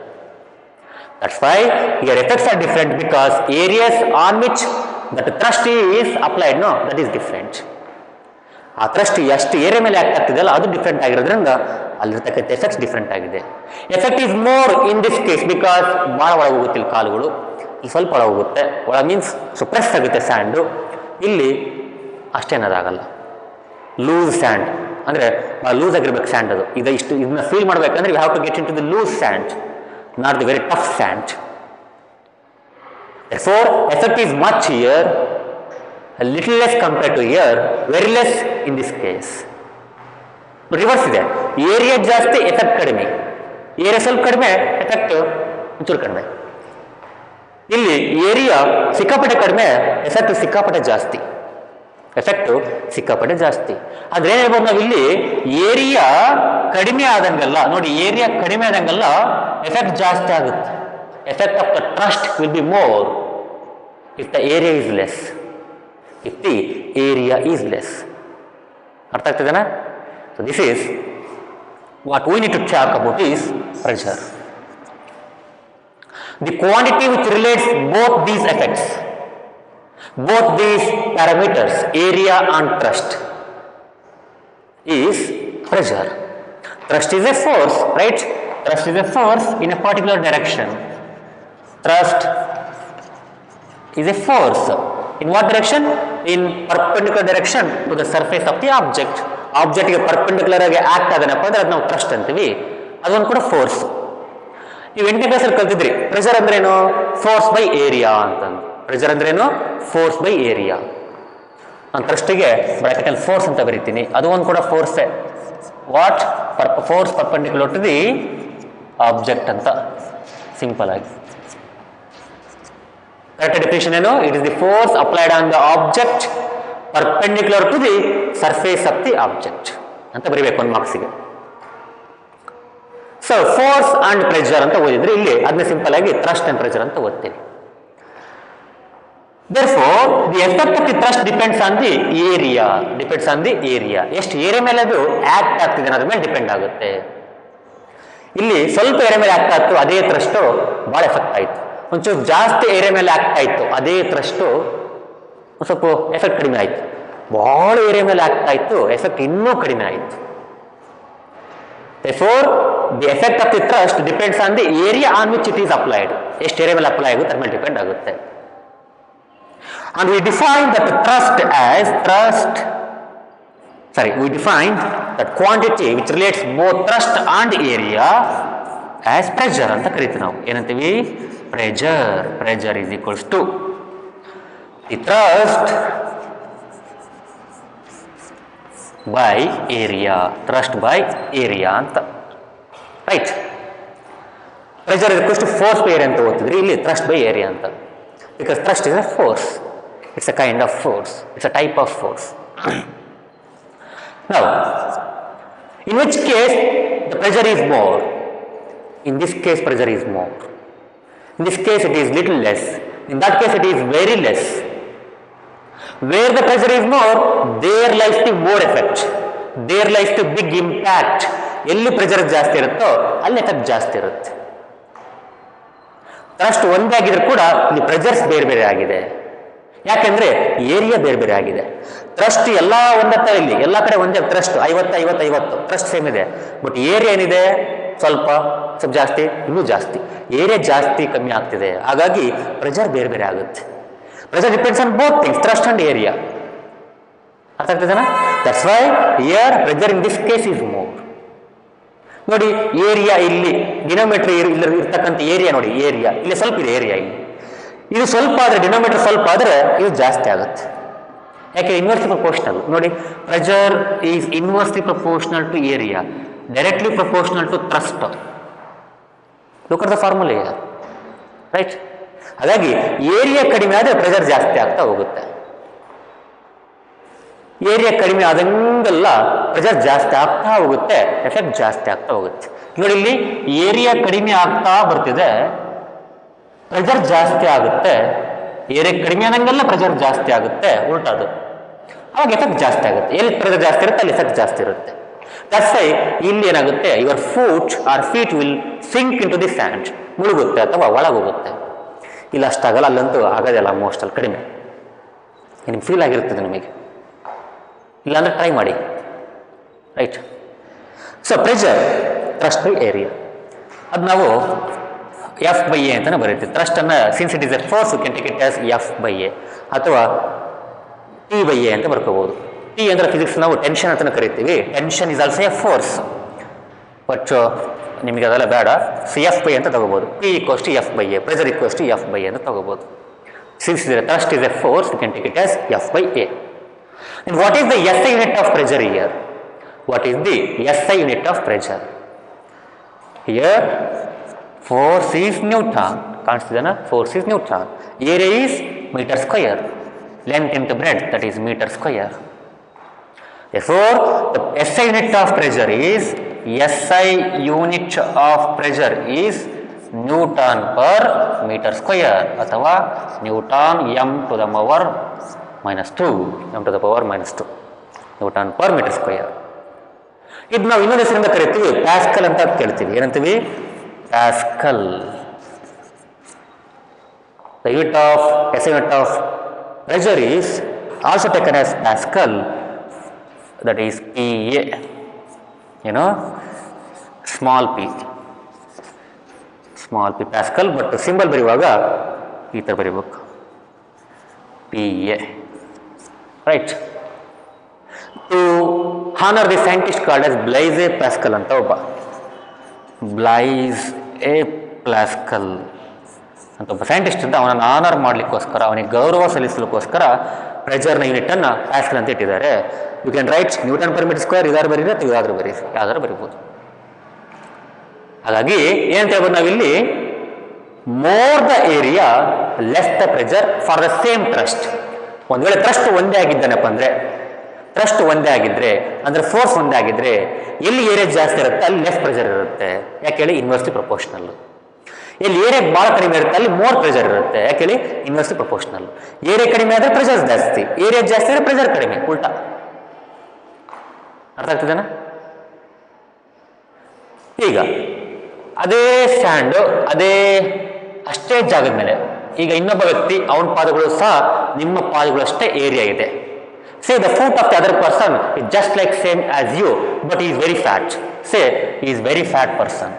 That's why your effects are different because areas on which that thrust is applied, no, that is different. ಆ ಥ್ರಸ್ಟ್ ಎಷ್ಟು ಏರಿಯಾ ಮೇಲೆ ಆಕ್ಟ್ ಆಗ್ತಿದೆಯಲ್ಲ ಅದು ಡಿಫ್ರೆಂಟ್ ಆಗಿರೋದ್ರಿಂದ ಅಲ್ಲಿರ್ತಕ್ಕಂಥ ಎಫೆಕ್ಟ್ಸ್ ಡಿಫ್ರೆಂಟ್ ಆಗಿದೆ. Effect is more in this case because ಭಾಳ ಒಳಗೆ ಹೋಗುತ್ತೆ ಇಲ್ಲಿ ಕಾಲುಗಳು, ಇಲ್ಲಿ ಸ್ವಲ್ಪ ಒಳಗೆ ಹೋಗುತ್ತೆ, ಒಳಗೆ ಮೀನ್ಸ್ ಪ್ರೆಸ್ ಆಗುತ್ತೆ ಸ್ಯಾಂಡು, ಇಲ್ಲಿ ಅಷ್ಟೇನದಾಗಲ್ಲ. ಲೂಸ್ ಸ್ಯಾಂಡ್ ಅಂದರೆ ಲೂಸ್ ಆಗಿರ್ಬೇಕು ಸ್ಯಾಂಡ್ ಅದು. ಇದನ್ನ ಫೀಲ್ ಮಾಡಬೇಕಂದ್ರೆ you have to get into the loose sand, not the very tough sand. Therefore, effect is much here, a little less compared to here, very less in this case. Reverse ಇದೆ, area ಜಾಸ್ತಿ effect ಕಡಿಮೆ, area ಸ್ವಲ್ಪ ಕಡಿಮೆ effect ಒಂಚೂರು ಕಡಿಮೆ. ಇಲ್ಲಿ area ಸಿಕ್ಕಾಪಟ್ಟೆ ಕಡಿಮೆ, ಎಫೆಕ್ಟ್ ಸಿಕ್ಕಾಪಟ್ಟೆ ಜಾಸ್ತಿ, ಎಫೆಕ್ಟು ಸಿಕ್ಕಾಪಟ್ಟೆ ಜಾಸ್ತಿ. ಆದ್ರೆ ಏನ್ ಹೇಳ್ಬೋದು ನಾವು ಇಲ್ಲಿ, ಏರಿಯಾ ಕಡಿಮೆ ಆದಂಗೆಲ್ಲ ನೋಡಿ, ಏರಿಯಾ ಕಡಿಮೆ ಆದಂಗೆಲ್ಲ ಎಫೆಕ್ಟ್ ಜಾಸ್ತಿ ಆಗುತ್ತೆ. Effect of the thrust will be more if the area is less. If the area is less. ಅರ್ಥ ಆಗ್ತದೇನಾ? So this is what we need to talk about is pressure. The quantity which relates both these effects, both these parameters, area and thrust, is pressure. Thrust is a force, right? Thrust is a force in a particular direction. Thrust is a force. In what direction? In perpendicular direction to the surface of the object. Object ಗೆ perpendicular ಆಗಿ act ಆದನಪ್ಪ ಅಂದ್ರೆ ಅದು ನಾವು thrust ಅಂತೀವಿ. ಅದೊಂದು ಕೂಡ force. ನೀವು 8ನೇ ಕ್ಲಾಸಲ್ಲಿ ಕಲ್ತಿದ್ರಿ ಪ್ರೆಷರ್ ಅಂದ್ರೇನು, ಫೋರ್ಸ್ ಬೈ ಏರಿಯಾ ಅಂತಂದು. ಪ್ರೆಷರ್ ಅಂದ್ರೇನು, ಫೋರ್ಸ್ ಬೈ ಏರಿಯಾ. ನಾನು ಥ್ರಸ್ಟಿಗೆ ಬ್ರಾಕೆಟಲ್ಲಿ ಫೋರ್ಸ್ ಅಂತ ಬರೀತೀನಿ, ಅದು ಒಂದು ಕೂಡ ಫೋರ್ಸೇ. What force perpendicular to the object ಅಂತ ಸಿಂಪಲ್ ಆಗಿ. ಕರೆಕ್ಟ್ ಡೆಫಿನಿಷನ್ ಏನು? It is the force applied on the object perpendicular to the surface of the object ಅಂತ ಬರೀಬೇಕು ಒಂದು ಮಾರ್ಕ್ಸಿಗೆ. ಸೊ ಫೋರ್ಸ್ ಅಂಡ್ ಪ್ರೆಷರ್ ಅಂತ ಓದಿದ್ರೆ ಇಲ್ಲಿ ಅದನ್ನ ಸಿಂಪಲ್ ಆಗಿ ಥ್ರಸ್ಟ್ ಅಂಡ್ ಪ್ರೆಷರ್ ಅಂತ ಓದ್ತೀವಿ. Therefore, the effect of the thrust depends on the area. Depends on the area. ಎಷ್ಟು ಏರಿಯಾ ಮೇಲೆ ಅದು ಆಕ್ಟ್ ಆಗ್ತಿದೆ ಅನ್ನೋದ್ರ ಮೇಲೆ ಡಿಪೆಂಡ್ ಆಗುತ್ತೆ. ಇಲ್ಲಿ ಸ್ವಲ್ಪ ಏರಿಯಾ ಮೇಲೆ ಆಕ್ಟ್ ಆಯ್ತು, ಅದೇ ಥ್ರಸ್ಟ್ ಬಹಳ ಎಫೆಕ್ಟ್ ಆಯ್ತು. ಒಂಚೂರು ಜಾಸ್ತಿ ಏರಿಯಾ ಮೇಲೆ ಆಕ್ಟ್ ಆಯ್ತು, ಅದೇ ಥ್ರಸ್ಟ್ ಸ್ವಲ್ಪ ಎಫೆಕ್ಟ್ ಕಡಿಮೆ ಆಯ್ತು. ಬಹಳ ಏರಿಯಾ ಮೇಲೆ ಆಕ್ಟ್ ಆಯ್ತು, ಎಫೆಕ್ಟ್ ಇನ್ನೂ ಕಡಿಮೆ ಆಯ್ತು. Therefore, the effect of the thrust depends on the area on which it is applied. ಎಷ್ಟು ಏರಿಯಾ ಮೇಲೆ ಅಪ್ಲೈ ಆಗುತ್ತೆ ಅದ್ರ ಮೇಲೆ ಡಿಪೆಂಡ್ ಆಗುತ್ತೆ. And we define that we define that quantity which relates both thrust and area as pressure ಅಂತ ಕರಿತೀವಿ ನಾವು. ಏನಂತೀವಿ? Pressure is equals to the thrust by area. Thrust by area ಅಂತ, right? Pressure is equals to force by area ಅಂತ ಓದ್ತಿದ್ರಿ, ಇಲ್ಲಿ thrust by area ಅಂತ. Because thrust is a force. It's a kind of force. It's a type of force. Now, in which case the pressure is more? In this case, pressure is more. In this case, it is little less. In that case, it is very less. Where the pressure is more, there lies the more effect. There lies the big impact. ಎಲ್ಲಿ pressure ಜಾಸ್ತಿ ಇರುತ್ತೋ ಅಲ್ಲಿ effect ಜಾಸ್ತಿ ಇರುತ್ತೆ. Thrust ಒಂದೇ ಆಗಿದ್ರು ಕೂಡ ಇಲ್ಲಿ ಪ್ರೆಷರ್ಸ್ ಬೇರೆ ಬೇರೆ ಆಗಿದೆ. ಯಾಕೆಂದ್ರೆ ಏರಿಯಾ ಬೇರೆ ಬೇರೆ ಆಗಿದೆ. ಥ್ರಸ್ಟ್ ಎಲ್ಲ ಒಂದತ್ತ, ಇಲ್ಲಿ ಎಲ್ಲ ಕಡೆ ಒಂದೇ ಥ್ರಸ್ಟ್ 50 ಥ್ರಸ್ಟ್ ಸೇಮ್ ಇದೆ. ಬಟ್ ಏರಿಯಾ ಏನಿದೆ ಸ್ವಲ್ಪ ಜಾಸ್ತಿ, ಇನ್ನೂ ಜಾಸ್ತಿ ಏರಿಯಾ ಜಾಸ್ತಿ ಕಮ್ಮಿ ಆಗ್ತಿದೆ. ಹಾಗಾಗಿ ಪ್ರೆಷರ್ ಬೇರೆ ಬೇರೆ ಆಗುತ್ತೆ. Pressure depends on both things, thrust and area. ಅರ್ಥ ಆಗ್ತದೇನಾ? That's why here pressure in this case is more. ನೋಡಿ, ಏರಿಯಾ ಇಲ್ಲಿ ಡಿನೋಮಿನೇಟರ್ ಇರ್ತಕ್ಕಂಥ ಏರಿಯಾ ನೋಡಿ, ಏರಿಯಾ ಇಲ್ಲಿ ಸ್ವಲ್ಪ ಇದೆ, ಏರಿಯಾ ಇಲ್ಲಿ ಇದು ಸ್ವಲ್ಪ ಆದರೆ, ಡಿನೋಮಿನೇಟರ್ ಸ್ವಲ್ಪ ಆದರೆ ಇದು ಜಾಸ್ತಿ ಆಗುತ್ತೆ. ಯಾಕೆ? Inversely proportional. ನೋಡಿ, pressure is inversely proportional to area, directly proportional to thrust. Look at the formula here, right? ಹಾಗಾಗಿ ಏರಿಯಾ ಕಡಿಮೆ ಆದರೆ ಪ್ರೆಷರ್ ಜಾಸ್ತಿ ಆಗ್ತಾ ಹೋಗುತ್ತೆ. ಏರಿಯಾ ಕಡಿಮೆ ಆದಂಗೆಲ್ಲ ಪ್ರೆಷರ್ ಜಾಸ್ತಿ ಆಗ್ತಾ ಹೋಗುತ್ತೆ, ಎಫೆಕ್ಟ್ ಜಾಸ್ತಿ ಆಗ್ತಾ ಹೋಗುತ್ತೆ. ನೋಡಿ, ಇಲ್ಲಿ ಏರಿಯಾ ಕಡಿಮೆ ಆಗ್ತಾ ಬರ್ತಿದೆ, ಪ್ರೆಷರ್ ಜಾಸ್ತಿ ಆಗುತ್ತೆ. ಏರಿಯಾ ಕಡಿಮೆ ಆದಂಗೆಲ್ಲ ಪ್ರೆಷರ್ ಜಾಸ್ತಿ ಆಗುತ್ತೆ, ಉಲ್ಟಾದು. ಅವಾಗ ಎಫೆಕ್ಟ್ ಜಾಸ್ತಿ ಆಗುತ್ತೆ. ಎಲ್ಲಿ ಪ್ರೆಷರ್ ಜಾಸ್ತಿ ಇರುತ್ತೆ ಅಲ್ಲಿ ಎಫೆಕ್ಟ್ ಜಾಸ್ತಿ ಇರುತ್ತೆ. ದಟ್ಸ್ ವೈ ಇಲ್ಲಿ ಏನಾಗುತ್ತೆ, your feet will sink into the sand, ಮುಳುಗುತ್ತೆ ಅಥವಾ ಒಳಗೋಗುತ್ತೆ. ಇಲ್ಲ ಅಷ್ಟಾಗಲ್ಲ, ಅಲ್ಲಂತೂ ಆಗೋದಿಲ್ಲ, ಆಲ್ಮೋಸ್ಟ್ ಅಲ್ಲಿ ಕಡಿಮೆ. ನಿಮ್ಗೆ ಫೀಲ್ ಆಗಿರ್ತದೆ ನಿಮಗೆ, ಇಲ್ಲಾಂದ್ರೆ ಟ್ರೈ ಮಾಡಿ, right? So pressure thrust by area, ಅದು ನಾವು ಎಫ್ ಬೈ ಎ ಅಂತಾನೆ ಬರೀತೀವಿ. ಥ್ರಸ್ಟ್ ಅನ್ನ since it is a force you can take it as F by A ಅಥವಾ ಟಿ ಬೈ ಎ ಅಂತ ಬರ್ಕೋಬಹುದು. ಟಿ ಅಂದರೆ ಫಿಸಿಕ್ಸ್ ನಾವು ಟೆನ್ಷನ್ ಅಂತ ಕರಿತೀವಿ. Tension is also a force. But ನಿಮಗೆ ಅದೆಲ್ಲ ಬೇಡ. ಸೊ ಎಫ್ ಬೈ ಅಂತ ತಗೋಬೋದು. P equals to F by A, pressure equals to F by A ಅಂತ ತಗೋಬೋದು. Since the thrust is a force, you can take it as F by A. And what is the SI unit of pressure here? What is the SI unit of pressure? Here force is Newton. Consider force is Newton. Area is meter square. Length into breadth, that is meter square. Therefore, the SI unit of pressure is Newton per meter square ಅಥವಾ Newton m to the power -2, m to the power -2 Newton per meter square. ಇದು ನಾವು ಇನ್ನೊಂದು ಹೆಸರಿಂದ ಕರಿತೀವಿ, pascal ಅಂತ ಕೇಳ್ತೀವಿ. ಏನಂತೀವಿ? Pascal. The unit of SI unit of pressure is also taken as Pascal, that is PA. You know, small p Pascal, but symbol ಬರೆಯುವಾಗ ಈ ಥರ ಬರೀಬೇಕು, PA. Right. To honor the scientist called as Blaise Pascal ಅಂತ ಒಬ್ಬ, Blaise Pascal ಅಂತ ಒಬ್ಬ scientist ಅಂತ, ಅವನನ್ನು ಆನರ್ ಮಾಡಲಿಕ್ಕೋಸ್ಕರ, ಅವನಿಗೆ ಗೌರವ ಸಲ್ಲಿಸಲಿಕ್ಕೋಸ್ಕರ ಪ್ರೆಷರ್ನ ಯೂನಿಟನ್ನು ಪ್ಯಾಸ್ಕಲ್ ಅಂತ ಇಟ್ಟಿದ್ದಾರೆ. You can write newton per metre square, ಇದಾದ್ರು ಬರೀರಿ ಅಥವಾ ಇದಾದರೂ ಬರೀರಿ, ಯಾವ್ದಾದ್ರು ಬರಿಬೋದು. ಹಾಗಾಗಿ ಏನಂತ ಹೇಳ್ಬೋದು ನಾವಿಲ್ಲಿ, more the area less the pressure for the same thrust. ಒಂದು ವೇಳೆ ಥ್ರಸ್ಟ್ ಒಂದೇ ಆಗಿದ್ದಾನಪ್ಪ ಅಂದರೆ, ಥ್ರಸ್ಟ್ ಒಂದೇ ಆಗಿದ್ರೆ ಅಂದರೆ ಫೋರ್ಸ್ ಒಂದೇ ಆಗಿದ್ರೆ, ಎಲ್ಲಿ ಏರಿಯಾ ಜಾಸ್ತಿ ಇರುತ್ತೆ ಅಲ್ಲಿ ಲೆಸ್ ಪ್ರೆಷರ್ ಇರುತ್ತೆ. ಯಾಕೆ ಹೇಳಿ? Inversely proportional. ಎಲ್ಲಿ ಏರಿಯಾ ಭಾಳ ಕಡಿಮೆ ಇರುತ್ತೆ ಅಲ್ಲಿ ಮೋರ್ ಪ್ರೆಷರ್ ಇರುತ್ತೆ. ಯಾಕೆ ಹೇಳಿ? Inversely proportional. ಏರಿಯಾ ಕಡಿಮೆ ಆದರೆ ಪ್ರೆಷರ್ ಜಾಸ್ತಿ, ಏರಿಯಾ ಜಾಸ್ತಿ ಆದರೆ ಪ್ರೆಷರ್ ಕಡಿಮೆ, ಉಲ್ಟಾ. ಅರ್ಥ ಆಗ್ತದೇನಾ? ಈಗ ಅದೇ ಸ್ಟ್ಯಾಂಡು ಅಷ್ಟೇ ಜಾಗದ ಮೇಲೆ ಈಗ ಇನ್ನೊಬ್ಬ ವ್ಯಕ್ತಿ, ಅವನ ಪಾದಗಳು ಸಹ ನಿಮ್ಮ ಪಾದಗಳು ಅಷ್ಟೇ ಏರಿಯಾ ಇದೆ. Say the foot of the other person is just like same as you, but he is very fat. Say he is very fat person.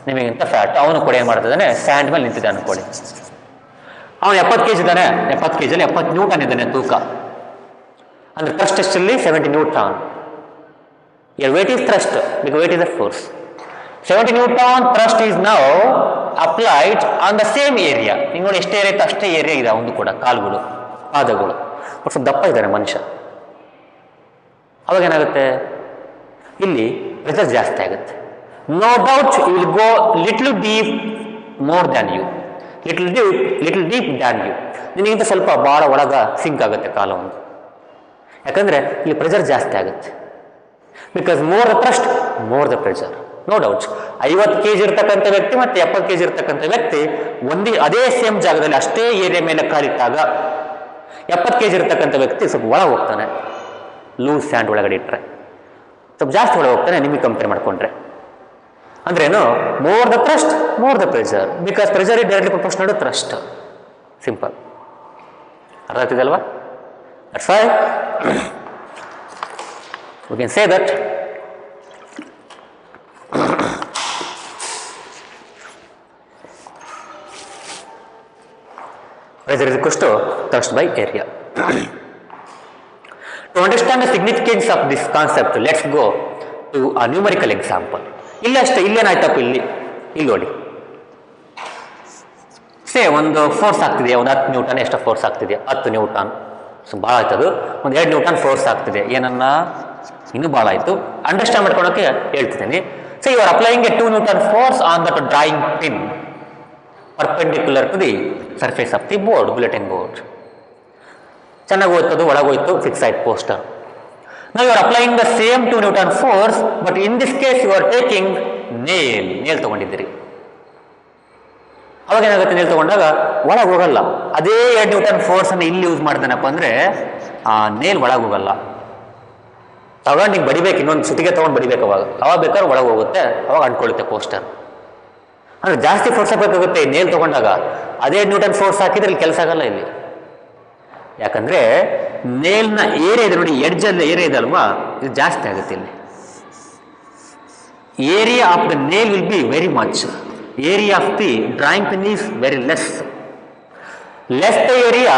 ನಿಮಗಿಂತ ಫ್ಯಾಟ್. ಅವನು ಕೂಡ ಏನು ಮಾಡ್ತಿದ್ದಾನೆ? ಸ್ಟ್ಯಾಂಡ್ ಮೇಲೆ ನಿಂತಿದ್ದಾನೆ ಅನ್ಕೊಳ್ಳಿ. ಅವನು 70 kg ಇದ್ದಾನೆ. 70 kg ಅಲ್ಲಿ 70 ನ್ಯೂಟನ್ ಇದ್ದಾನೆ ತೂಕ. ಅಂದರೆ ಥ್ರಸ್ಟ್ ಎಷ್ಟಲ್ಲಿ? 70 newton. Your weight is thrust, because weight is a force. 70 Newton thrust is now applied on the same area. ನೀವು ನೋಡಿ ಎಷ್ಟೇ ಏರಿಯಾ ಇತ್ತು ಅಷ್ಟೇ ಏರಿಯಾ ಇದೆ ಅವನು ಕೂಡ, ಕಾಲುಗಳು, ಪಾದಗಳು. ಬಟ್ ಸ್ವಲ್ಪ ದಪ್ಪ ಇದ್ದಾನೆ ಮನುಷ್ಯ. ಅವಾಗ ಏನಾಗುತ್ತೆ? ಇಲ್ಲಿ ಪ್ರೆಷರ್ ಜಾಸ್ತಿ ಆಗುತ್ತೆ. No doubt you will go little deep more than you, little deep than you. ನಿನಗಿಂತ ಸ್ವಲ್ಪ ಭಾಳ ಒಳಗ ಸಿಂಕ್ ಆಗುತ್ತೆ ಕಾಲ ಒಂದು. ಯಾಕಂದರೆ ಇಲ್ಲಿ ಪ್ರೆಷರ್ ಜಾಸ್ತಿ ಆಗುತ್ತೆ. Because more the thrust more the pressure. No doubt 50 kg ಇರ್ತಕ್ಕಂಥ ವ್ಯಕ್ತಿ ಮತ್ತು 70 kg ಇರ್ತಕ್ಕಂಥ ವ್ಯಕ್ತಿ ಅದೇ ಸೇಮ್ ಜಾಗದಲ್ಲಿ ಅಷ್ಟೇ ಏರಿಯಾ ಮೇಲೆ ಕಾಲಿಟ್ಟಾಗ 70 kg ಇರ್ತಕ್ಕಂಥ ವ್ಯಕ್ತಿ ಸ್ವಲ್ಪ ಒಳಗೆ ಹೋಗ್ತಾನೆ, ಲೂಸ್ ಸ್ಯಾಂಡ್ ಒಳಗಡೆ ಇಟ್ಟರೆ ಸ್ವಲ್ಪ ಜಾಸ್ತಿ ಒಳಗೆ ಹೋಗ್ತಾನೆ ನಿಮಗೆ ಕಂಪೇರ್ ಮಾಡಿಕೊಂಡ್ರೆ. ಅಂದ್ರೇನು? More the thrust more the pressure, because pressure is directly proportional to thrust. Simple. ಅರ್ಥ ಆಗ್ತಿದಲ್ವಾ? That's why we can say that pressure is equals to thrust by area. To understand the significance of this concept, let's go to a numerical example. ಇಲ್ಲಿ ಅಷ್ಟೇ, ಇಲ್ಲೇನಾಯ್ತಪ್ಪ, ಇಲ್ಲಿ ನೋಡಿ, ಒಂದು force ಆಗ್ತಿದೆ, ಒಂದು 10 Newton ಎಷ್ಟು ಫೋರ್ಸ್ ಆಗ್ತಿದೆ? 10 ನ್ಯೂಟನ್. ಸೊ ಭಾಳ ಆಯ್ತದು. ಒಂದು 2 ನ್ಯೂಟನ್ ಫೋರ್ಸ್ ಆಗ್ತಿದೆ. ಏನನ್ನ ಇನ್ನೂ ಭಾಳ ಆಯಿತು. ಅಂಡರ್ಸ್ಟ್ಯಾಂಡ್ ಮಾಡ್ಕೊಳೋಕ್ಕೆ ಹೇಳ್ತಿದ್ದೀನಿ. So you are applying a 2 newton force on that drawing pin perpendicular to the surface of the board, bulletin board. ಚೆನ್ನಾಗಿ ಹೋಯ್ತದು, ಒಳಗೋಯ್ತು, ಫಿಕ್ಸ್ ಆಯ್ತು poster. Now you are applying the same 2 Newton force, but in this case you are taking nail ತಗೊಂಡಿದ್ದೀರಿ. ಅವಾಗ ಏನಾಗುತ್ತೆ? Nail ತಗೊಂಡಾಗ ಒಳಗೆ ಹೋಗಲ್ಲ. ಅದೇ 2 newton force ಅನ್ನು ಇಲ್ಲಿ ಯೂಸ್ ಮಾಡ್ತಾನಪ್ಪ ಅಂದರೆ ಆ ನೇಲ್ ಒಳಗೆ ಹೋಗಲ್ಲ. ತಗೊಂಡು ಹಿಂಗೆ ಬಡಿಬೇಕು, ಇನ್ನೊಂದು ಸುತ್ತಿಗೆ ತೊಗೊಂಡು ಬಡಿಬೇಕು. ಅವಾಗ ಬೇಕಾದ್ರೆ ಒಳಗೆ ಹೋಗುತ್ತೆ, ಅವಾಗ ಅಂಟ್ಕೊಳ್ಳುತ್ತೆ ಪೋಸ್ಟರ್. ಅಂದರೆ ಜಾಸ್ತಿ ಫೋರ್ಸ್ ಹಾಕಬೇಕಾಗುತ್ತೆ ನೇಲ್ ತೊಗೊಂಡಾಗ. ಅದೇ ನ್ಯೂಟನ್ ಫೋರ್ಸ್ ಹಾಕಿದ್ರೆ ಇಲ್ಲಿ ಕೆಲಸ ಆಗಲ್ಲ ಇಲ್ಲಿ. ಯಾಕಂದರೆ ನೇಲ್ನ ಏರಿಯಾ ಇದೆ ನೋಡಿ, ಎಡ್ಜಲ್ಲಿ ಏರಿಯಾ ಇದೆ ಅಲ್ವಾ, ಇದು ಜಾಸ್ತಿ ಆಗುತ್ತೆ ಇಲ್ಲಿ. Area of the nail will be very much, area of the drawing pin is very less the area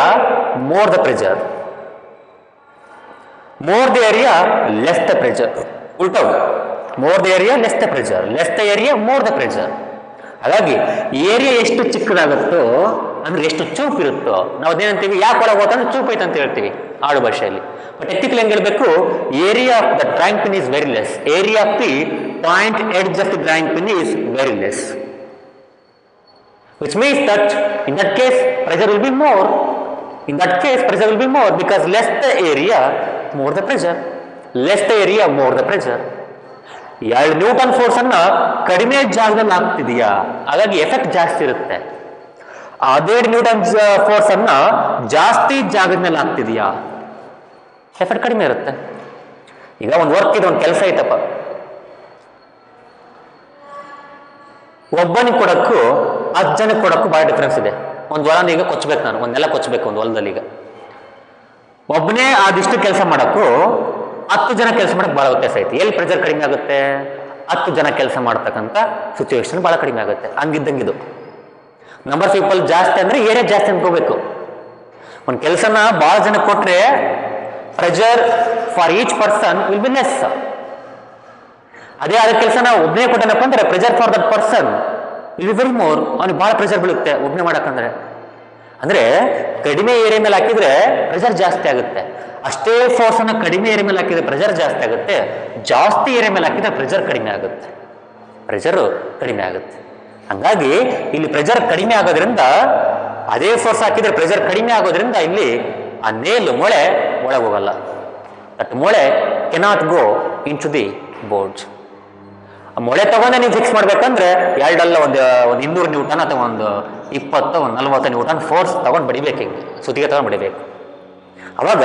more the pressure. More the area less the pressure. ಉಲ್ಟವು, more the area less the pressure, less the area more the pressure. ಹಾಗಾಗಿ area ಎಷ್ಟು ಚಿಕ್ಕದಾಗುತ್ತೋ ಅಂದ್ರೆ ಎಷ್ಟು ಚೂಪಿರುತ್ತೋ ನಾವು ಅದೇನಂತೀವಿ, ಯಾಕೆ ಒಳಗೆ ಹೋಗ್ತಾ ಅಂದ್ರೆ ಚೂಪ್ ಐತೆ ಅಂತ ಹೇಳ್ತೀವಿ ಆಡು ಭಾಷೆಯಲ್ಲಿ. ಬಟ್ ಟೆಕ್ನಿಕಲ್ ಹೆಂಗೆ ಹೇಳ್ಬೇಕು, area of the drawing pin is very less, area of the point edge of the drawing pin is very less, which means that in that case pressure will be more. In that case pressure will be more because less the area more the pressure, less the area more the pressure. 2 newton force ಅನ್ನ ಕಡಿಮೆ ಜಾಗದಲ್ಲಿ ಆಗ್ತಿದೆಯಾ, ಹಾಗಾಗಿ effect ಜಾಸ್ತಿ ಇರುತ್ತೆ. ಅದೇ Newton force ಅನ್ನ ಜಾಸ್ತಿ ಜಾಗದ ಮೇಲೆ ಆಗ್ತಿದೆಯಾ, ಎಫೆಕ್ಟ್ ಕಡಿಮೆ ಇರುತ್ತೆ. ಈಗ ಒಂದು ವರ್ಕ್ ಇದೆ, ಒಂದು ಕೆಲಸ ಐತಪ್ಪ, ಒಬ್ಬನಿಗೆ ಕೊಡಕ್ಕೂ 10 ಜನಕ್ಕೆ ಕೊಡಕ್ಕೂ ಭಾಳ ಡಿಫ್ರೆನ್ಸ್ ಇದೆ. ಒಂದು ಹೊಲನ ಈಗ ಕೊಚ್ಚಬೇಕು, ನಾನು ಒಂದೆಲ್ಲ ಕೊಚ್ಚಬೇಕು ಒಂದು ಹೊಲದಲ್ಲಿ. ಈಗ ಒಬ್ಬನೇ ಅದಿಷ್ಟು ಕೆಲಸ ಮಾಡೋಕ್ಕೂ 10 ಜನ ಕೆಲಸ ಮಾಡಕ್ಕೆ ಭಾಳ ವ್ಯತ್ಯಾಸ ಐತಿ. ಎಲ್ಲಿ ಪ್ರೆಷರ್ ಕಡಿಮೆ ಆಗುತ್ತೆ, 10 ಜನ ಕೆಲಸ ಮಾಡ್ತಕ್ಕಂಥ ಸಿಚುವೇಶನ್ ಭಾಳ ಕಡಿಮೆ ಆಗುತ್ತೆ. ಹಂಗಿದ್ದಂಗಿದು ನಂಬರ್ ಆಫ್ ಪೀಪಲ್ ಜಾಸ್ತಿ ಅಂದರೆ ಏರಿಯಾ ಜಾಸ್ತಿ ಅನ್ಕೋಬೇಕು. ಒಂದು ಕೆಲಸನ ಭಾಳ ಜನಕ್ಕೆ ಕೊಟ್ಟರೆ pressure for each person will be less. ಅದೇ ಆದ ಕೆಲಸನ ಒಬ್ಬನೇ ಕೊಟ್ಟನಪ್ಪ ಅಂದ್ರೆ pressure for that person will be very more. ಅವ್ನಿಗೆ ಭಾಳ ಪ್ರೆಷರ್ ಬೀಳುತ್ತೆ ಒಬ್ಬನೇ ಮಾಡಕ್ಕಂದ್ರೆ. ಅಂದರೆ ಕಡಿಮೆ ಏರಿಯಾ ಮೇಲೆ ಹಾಕಿದ್ರೆ ಪ್ರೆಷರ್ ಜಾಸ್ತಿ ಆಗುತ್ತೆ, ಅಷ್ಟೇ ಫೋರ್ಸ್ ಅನ್ನು ಕಡಿಮೆ ಏರಿಯಾ ಮೇಲೆ ಹಾಕಿದ್ರೆ ಪ್ರೆಷರ್ ಜಾಸ್ತಿ ಆಗುತ್ತೆ, ಜಾಸ್ತಿ ಏರಿಯಾ ಮೇಲೆ ಹಾಕಿದ್ರೆ ಪ್ರೆಷರ್ ಕಡಿಮೆ ಆಗುತ್ತೆ, ಪ್ರೆಷರು ಕಡಿಮೆ ಆಗುತ್ತೆ. ಹಂಗಾಗಿ ಇಲ್ಲಿ ಪ್ರೆಷರ್ ಕಡಿಮೆ ಆಗೋದ್ರಿಂದ, ಅದೇ ಫೋರ್ಸ್ ಹಾಕಿದ್ರೆ ಪ್ರೆಷರ್ ಕಡಿಮೆ ಆಗೋದ್ರಿಂದ ಇಲ್ಲಿ ಆ ನೇಲು ಮೊಳೆ ಒಳಗೆ ಹೋಗಲ್ಲ. ದಟ್ ಮೊಳೆ cannot go into the board. ಆ ಮೊಳೆ ತಗೊಂಡೆ ನೀವು ಫಿಕ್ಸ್ ಮಾಡ್ಬೇಕಂದ್ರೆ 2 ಅಲ್ಲ, ಒಂದು 200 ನ್ಯೂಟನ್ ಅಥವಾ ಒಂದು 20 ಒಂದು 40 ನ್ಯೂಟನ್ ಫೋರ್ಸ್ ತಗೊಂಡು ಬಡಿಬೇಕು, ಹಿಂಗೆ ಸುತ್ತಿಗೆ ತಗೊಂಡು ಬಡಿಬೇಕು. ಅವಾಗ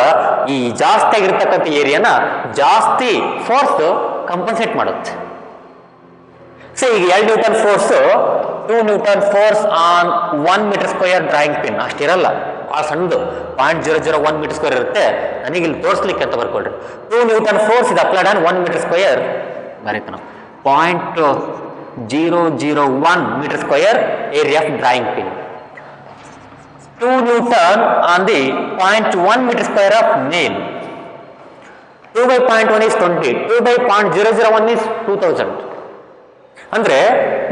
ಈ ಜಾಸ್ತಿ ಆಗಿರ್ತಕ್ಕಂಥ ಏರಿಯಾನ ಜಾಸ್ತಿ ಫೋರ್ಸ್ ಕಂಪನ್ಸೇಟ್ ಮಾಡುತ್ತೆ. ಸೊ ಈಗ 2 newton force 2 newton force on 1 metre square drawing pin ಅಷ್ಟಿರಲ್ಲ, ಭಾಳ ಸಣ್ಣದು 0.001 ಮೀಟರ್ ಸ್ಕ್ವೇರ್ ಇರುತ್ತೆ. ನನಗೆ ಇಲ್ಲಿ ತೋರಿಸ್ಲಿಕ್ಕೆ ಅಂತ ಬರ್ಕೊಳ್ರಿ. 2 ನ್ಯೂಟನ್ ಫೋರ್ಸ್ ಇದು ಅಪ್ಲೈಡ್ ಆನ್ 1 ಮೀಟರ್ ಸ್ಕ್ವೇರ್ ಬರೀತ ನಾವು 0.001 meter square area of drawing pin. 2 Newton on the 0.1 meter square of nail. 2 by 0.1 is 20. 2 by 0.001 is 2000. ಅಂದ್ರೆ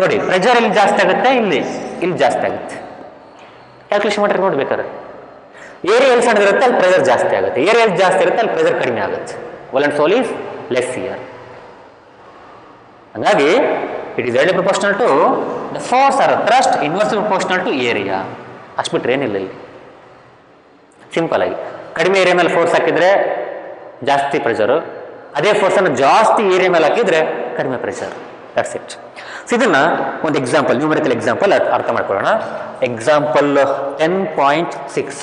ನೋಡಿ ಪ್ರೆಷರ್ ಇಲ್ಲಿ ಜಾಸ್ತಿ ಆಗುತ್ತೆ, ಇಲ್ಲಿ ಜಾಸ್ತಿ ಆಗುತ್ತೆ. ಕ್ಯಾಲ್ಕುಲೇಷನ್ ಮಾಡಿ ನೋಡ್ಬೇಕಾದ್ರೆ ಏರಿಯಾ ಎಲ್ಲಿ ಸಣ್ಣದಿರುತ್ತೆ ಅಲ್ಲಿ ಪ್ರೆಷರ್ ಜಾಸ್ತಿ ಆಗುತ್ತೆ, ಏರಿಯಾ ಎಲ್ಲಿ ಜಾಸ್ತಿ ಇರುತ್ತೆ ಅಲ್ಲಿ ಪ್ರೆಷರ್ ಕಡಿಮೆ ಆಗುತ್ತೆ. Whole and sole is less here. ಹಾಗಾಗಿ it is directly proportional to the force or thrust, inversely proportional to area. ಅಷ್ಟು ಬಿಟ್ಟರೆ ಏನಿಲ್ಲ ಇಲ್ಲಿ. ಸಿಂಪಲ್ ಆಗಿ ಕಡಿಮೆ ಏರಿಯಾ ಮೇಲೆ ಫೋರ್ಸ್ ಹಾಕಿದ್ರೆ ಜಾಸ್ತಿ ಪ್ರೆಷರು, ಅದೇ ಫೋರ್ಸನ್ನು ಜಾಸ್ತಿ ಏರಿಯಾ ಮೇಲೆ ಹಾಕಿದ್ರೆ ಕಡಿಮೆ ಪ್ರೆಷರ್. That's it. ಸೊ ಇದನ್ನ ಒಂದು ಎಕ್ಸಾಂಪಲ್, ನ್ಯೂಮರಿಕಲ್ ಎಕ್ಸಾಂಪಲ್ ಅರ್ಥ ಮಾಡ್ಕೊಳ್ಳೋಣ. ಎಕ್ಸಾಂಪಲ್ 10.6.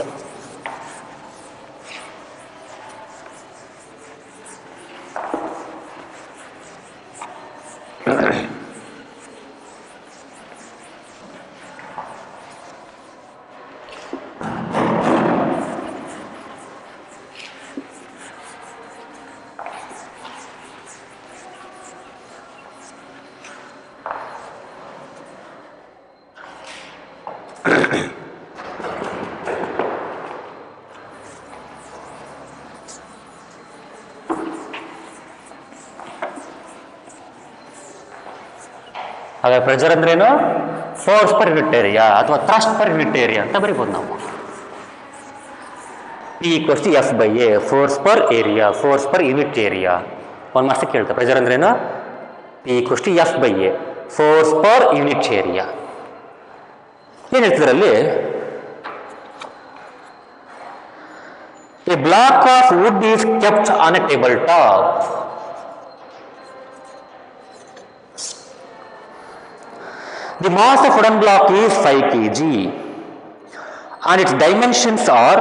ಹಾಗಾಗಿ ಪ್ರೆಷರ್ ಅಂದ್ರೇನು, ಫೋರ್ಸ್ ಪರ್ ಯೂನಿಟ್ ಏರಿಯಾ ಅಥವಾ ಥ್ರಸ್ಟ್ ಪರ್ ಯೂನಿಟ್ ಏರಿಯಾ ಅಂತ ಬರೀಬೋದು ನಾವು. P equals to F by A, force per area, force per unit area. ಒಂದು ಮಾರ್ಕ್ಸ್ ಕೇಳ್ತಾರೆ ಪ್ರೆಷರ್ ಅಂದ್ರೇನು, P equals to F by A, force per unit area. ಏನು ಹೇಳ್ತಿದ್ರಲ್ಲಿ, a block of wood is kept on a tabletop. The mass of wooden block is 5 kg and its dimensions are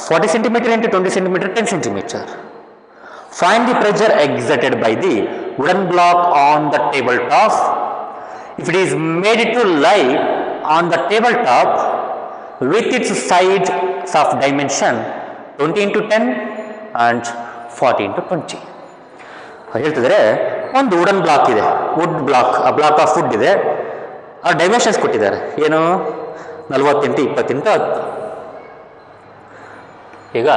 40 cm into 20 cm 10 cm. Find the pressure exerted by the wooden block on the tabletop if it is made to lie on the tabletop with its sides of dimension 20 into 10 and 40 into 20. ಹೇಳ್ತಿದ್ರೆ ಒಂದು wooden block ಇದೆ, wood block, ಆ block of wood ಇದೆ. ಆ dimensions ಕೊಟ್ಟಿದ್ದಾರೆ, ಏನು 40 into 20 into 10. ಈಗ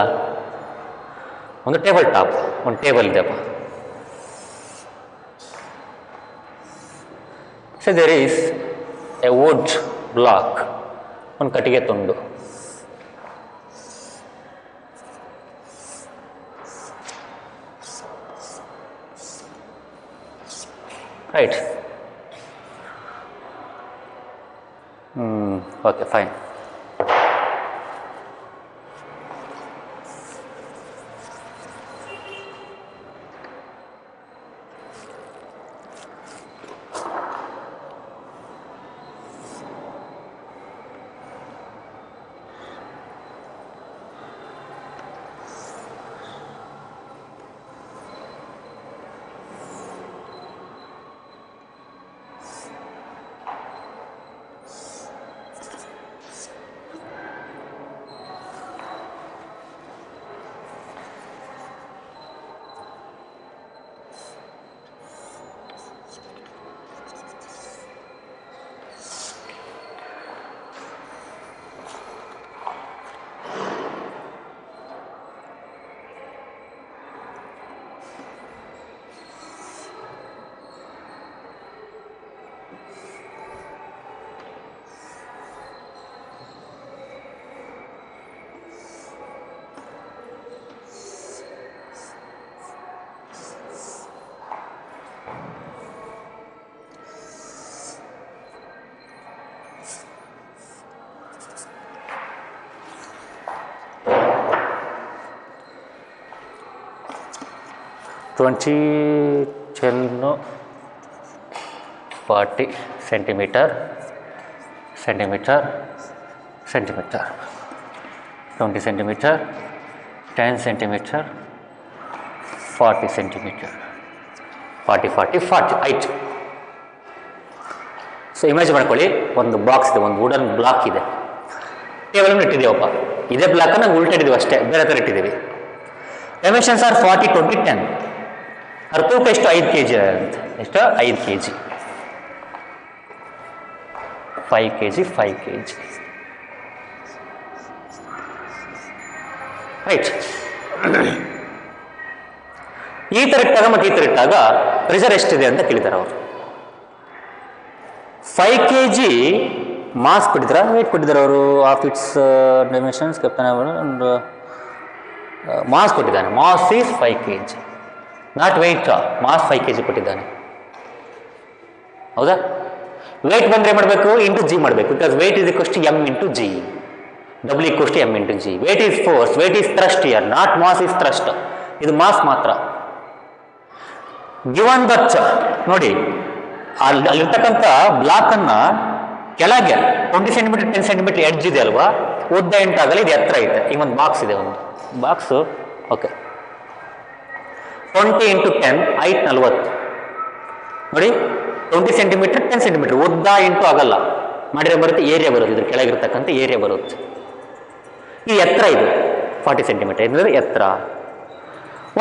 ಒಂದು ಟೇಬಲ್ ಟಾಪ್, ಒಂದು ಟೇಬಲ್ ಇದೆಯಪ್ಪ. So there is a wood block, ಒಂದು ಕಟ್ಟಿಗೆ ತುಂಡು. Right. Okay fine. Twenty 10 40 centimeter 20 centimeter 10 centimeter 40 centimeter 40 height. So image ಮಾಡ್ಕೊಳ್ಳಿ, ಒಂದು ಬಾಕ್ಸ್ ಇದೆ, ಒಂದು ವುಡನ್ ಬ್ಲಾಕ್ ಇದೆ, ಟೇಬಲ್ ಇಟ್ಟಿದ್ದೀವಪ್ಪ. ಇದೇ ಬ್ಲಾಕ್ ನಾವು ಉಲ್ಟಾ ಇಟ್ಟಿದ್ದೀವಿ ಅಷ್ಟೇ, ಬೇರೆ ಥರ ಇಟ್ಟಿದ್ದೀವಿ. Dimensions are 40 20 10. ಅದ್ರ ತೂಕ ಎಷ್ಟು? 5 kg ಅಂತ. ಎಷ್ಟು? 5 kg. 5 kg right. ಈ ಥರ ಇಟ್ಟಾಗ ಮತ್ತು ಈ ಥರ ಇಟ್ಟಾಗ ಪ್ರೆಷರ್ ಎಷ್ಟಿದೆ ಅಂತ ಕೇಳಿದ್ದಾರೆ ಅವರು. 5 kg ಮಾಸ್ ಕೊಟ್ಟಿದ್ದಾರೆ, ವೇಟ್ ಕೊಟ್ಟಿದ್ದಾರೆ ಅವರು. ಆಫ್ ಇಟ್ಸ್ ಡೈಮೆನ್ಷನ್ಸ್ ಕೆಪ್ಟನ್ ಒಂದು ಮಾಸ್ ಕೊಟ್ಟಿದ್ದಾನೆ. Mass is 5 kg, not weight. Mass 5 kg ಕೊಟ್ಟಿದ್ದಾನೆ, ಹೌದಾ? ವೇಟ್ ಬಂದರೆ ಮಾಡಬೇಕು, ಇಂಟು ಜಿ ಮಾಡಬೇಕು. Because weight is equals to M into G, W equals to M into G. Weight is force, weight is thrust here, not mass is thrust. ಇದು mass ಮಾತ್ರ. Given that ನೋಡಿ, ಅಲ್ಲಿರ್ತಕ್ಕಂಥ ಬ್ಲಾಕನ್ನು ಕೆಳಗೆ 20 centimeter 10 centimeter edge ಇದೆ ಅಲ್ವಾ, ಉದ್ದ ಎಂಟಾಗಲ್ಲ, ಇದು ಎತ್ತರ ಐತೆ. ಈಗ ಒಂದು ಬಾಕ್ಸ್ ಇದೆ, ಒಂದು ಬಾಕ್ಸು. ಓಕೆ, 20 into 10 ಹೈಟ್ 40 ನೋಡಿ. 20 centimeter 10 centimeter ಉದ್ದ ಇಂಟು ಆಗಲ್ಲ ಮಾಡಿದ್ರೆ ಬರುತ್ತೆ, ಏರಿಯಾ ಬರುತ್ತೆ, ಇದ್ರ ಕೆಳಗಿರ್ತಕ್ಕಂಥ ಏರಿಯಾ ಬರುತ್ತೆ. ಈ ಎತ್ತರ ಇದು 40 centimeter ಅಂದರೆ ಎತ್ತರ.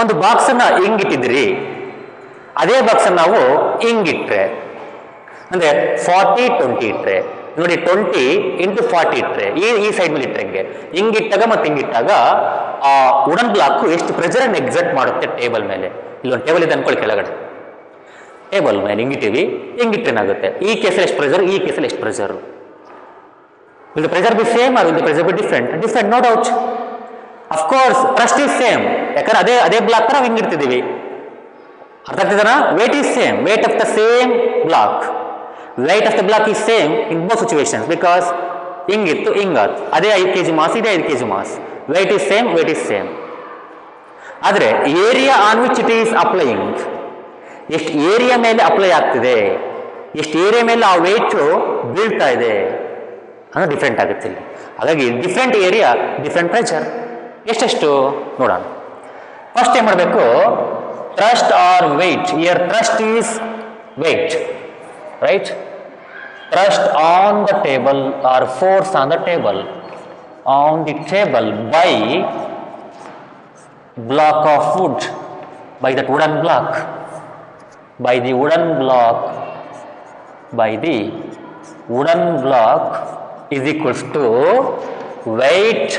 ಒಂದು ಬಾಕ್ಸನ್ನು ಹಿಂಗಿಟ್ಟಿದ್ರಿ, ಅದೇ ಬಾಕ್ಸನ್ನು ನಾವು ಹಿಂಗಿಟ್ರೆ ಅಂದರೆ 40 20 ಇಟ್ಟರೆ ನೋಡಿ, 20 into 40 ಇಟ್ಟರೆ ಈ ಸೈಡ್ ಮೇಲೆ ಇಟ್ಟರೆ ಹಿಂಗಿಟ್ಟಾಗ ಮತ್ತು ಹಿಂಗಿಟ್ಟಾಗ ಆ ವುಡನ್ ಬ್ಲಾಕು ಎಷ್ಟು ಪ್ರೆಷರನ್ನು ಎಕ್ಸರ್ಟ್ ಮಾಡುತ್ತೆ ಟೇಬಲ್ ಮೇಲೆ. ಇಲ್ಲೊಂದು ಟೇಬಲ್ ಇದೆ ಅನ್ಕೊಳ್ಳಿ, ಕೆಳಗಡೆ ಟೇಬಲ್ ಮೇಲೆ ಹಿಂಗಿಟ್ಟಿವಿ, ಹಿಂಗಿಟ್ಟೇನಾಗುತ್ತೆ. ಈ ಕೇಸಲ್ಲಿ ಎಷ್ಟು ಪ್ರೆಷರ್, ಈ ಕೇಸಲ್ಲಿ ಎಷ್ಟು pressure. Will the pressure be same or will the pressure be different? No doubt. Of course thrust is same, ಯಾಕಂದ್ರೆ ಅದೇ ಬ್ಲಾಕ್ ನಾವು ಹಿಂಗಿಡ್ತಿದ್ದೀವಿ. ಅರ್ಥ ಆಗ್ತಿದ್ದಾನ? Weight is same, weight of the same block. weight of the block is same in both situations because ಹಿಂಗಿತ್ತು ಹಿಂಗಾತು. ಅದೇ 5 kg mass, ಇದೇ 5 kg mass. weight is same. ಆದರೆ area on which it is applying, ಎಷ್ಟು area ಮೇಲೆ apply ಆಗ್ತಿದೆ, ಎಷ್ಟು area ಮೇಲೆ ಆ ವೇಟು ಬೀಳ್ತಾ ಇದೆ ಅನ್ನೋ ಡಿಫ್ರೆಂಟ್ ಆಗುತ್ತೆ ಇಲ್ಲಿ. ಹಾಗಾಗಿ ಡಿಫ್ರೆಂಟ್ ಏರಿಯಾ ಡಿಫ್ರೆಂಟ್ ಪ್ರೆಷರ್. ಎಷ್ಟೆಷ್ಟು ನೋಡೋಣ. ಫಸ್ಟ್ ಏನು ಮಾಡಬೇಕು? Thrust or weight. Here thrust is weight, right? Thrust on the table or force on the table by block of wood, by that wooden block, by the wooden block is equals to weight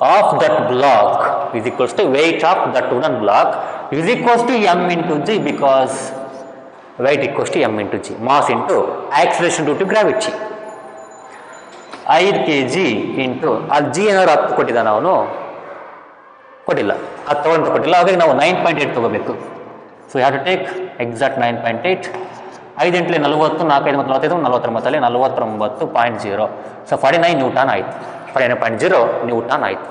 of that block is equals to weight of that wooden block is equals to m into g, because weight equals to m into g, mass into acceleration due to gravity. 5 kg into ಅದು G ಏನಾದ್ರು 10 ಕೊಟ್ಟಿದ್ದಾನೆ ಅವನು, ಕೊಟ್ಟಿಲ್ಲ, 10 ತಗೊಂಡು ಕೊಟ್ಟಿಲ್ಲ, ಹಾಗಾಗಿ ನಾವು 9.8 ತಗೋಬೇಕು. So you have to take exact 9.8. 5 ಎಂಟ್ಲೆ 40, 4 5 45, 49 49.0. ಸೊ 49 ನ್ಯೂಟನ್ ಆಯಿತು, 49.0 ನ್ಯೂಟನ್ ಆಯಿತು.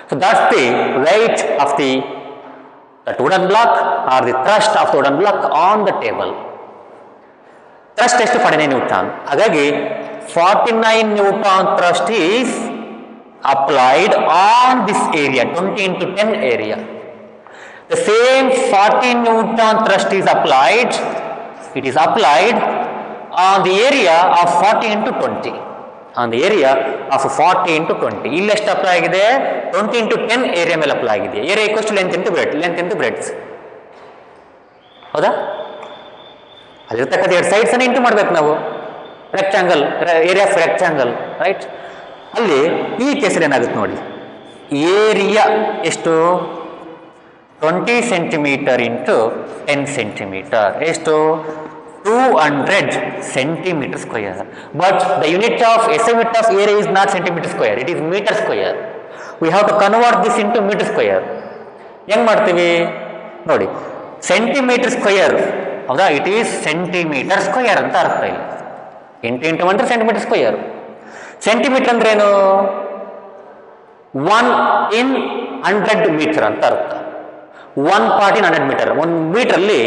So that's the weight of the that wooden block or the thrust of the wooden block on the table. Thrust ಎಷ್ಟು 49 ನ್ಯೂಟನ್. ಹಾಗಾಗಿ 49 Newton thrust is applied on this area, 20 into 10 area. The same 40 Newton thrust is applied, it is applied on the area of 40 into 20. On the area of 40 into 20. ಇಲ್ಲಿ ಎಷ್ಟು apply ಆಗಿದೆ? 20 into 10 area ಮೇಲೆ apply ಆಗಿದೆ. Area equals to length into breadth, length into breadth. ಹೌದಾ? ಅಲ್ಲಿರ್ತಕ್ಕಂಥ ಎರಡು sides ಅನ್ನು into ಮಾಡ್ಬೇಕು ನಾವು. Rectangle, area of rectangle, right? ಅಲ್ಲಿ ಈ ಕೇಸಲ್ಲಿ ಏನಾಗುತ್ತೆ ನೋಡಿ, ಏರಿಯಾ ಎಷ್ಟು? 20 ಸೆಂಟಿಮೀಟರ್ ಇಂಟು 10 ಸೆಂಟಿಮೀಟರ್, ಎಷ್ಟು? 200 centimeter square. But the unit of SI unit of area is not centimeter square, it is meter square. We have to convert this into meter square. ಹೆಂಗ್ ಮಾಡ್ತೀವಿ ನೋಡಿ, ಸೆಂಟಿಮೀಟರ್ ಸ್ಕ್ವೇರ್, ಹೌದಾ? It is centimetre square ಅಂತ ಅರ್ಥ. ಇಲ್ಲಿ into ಅಂದ್ರೆ centimetre square. Centimetre ಅಂದ್ರೇನು? 1 in 100 metre ಅಂತ ಅರ್ಥ. 1 part in 100 ಮೀಟರ್. 1 ಮೀಟರಲ್ಲಿ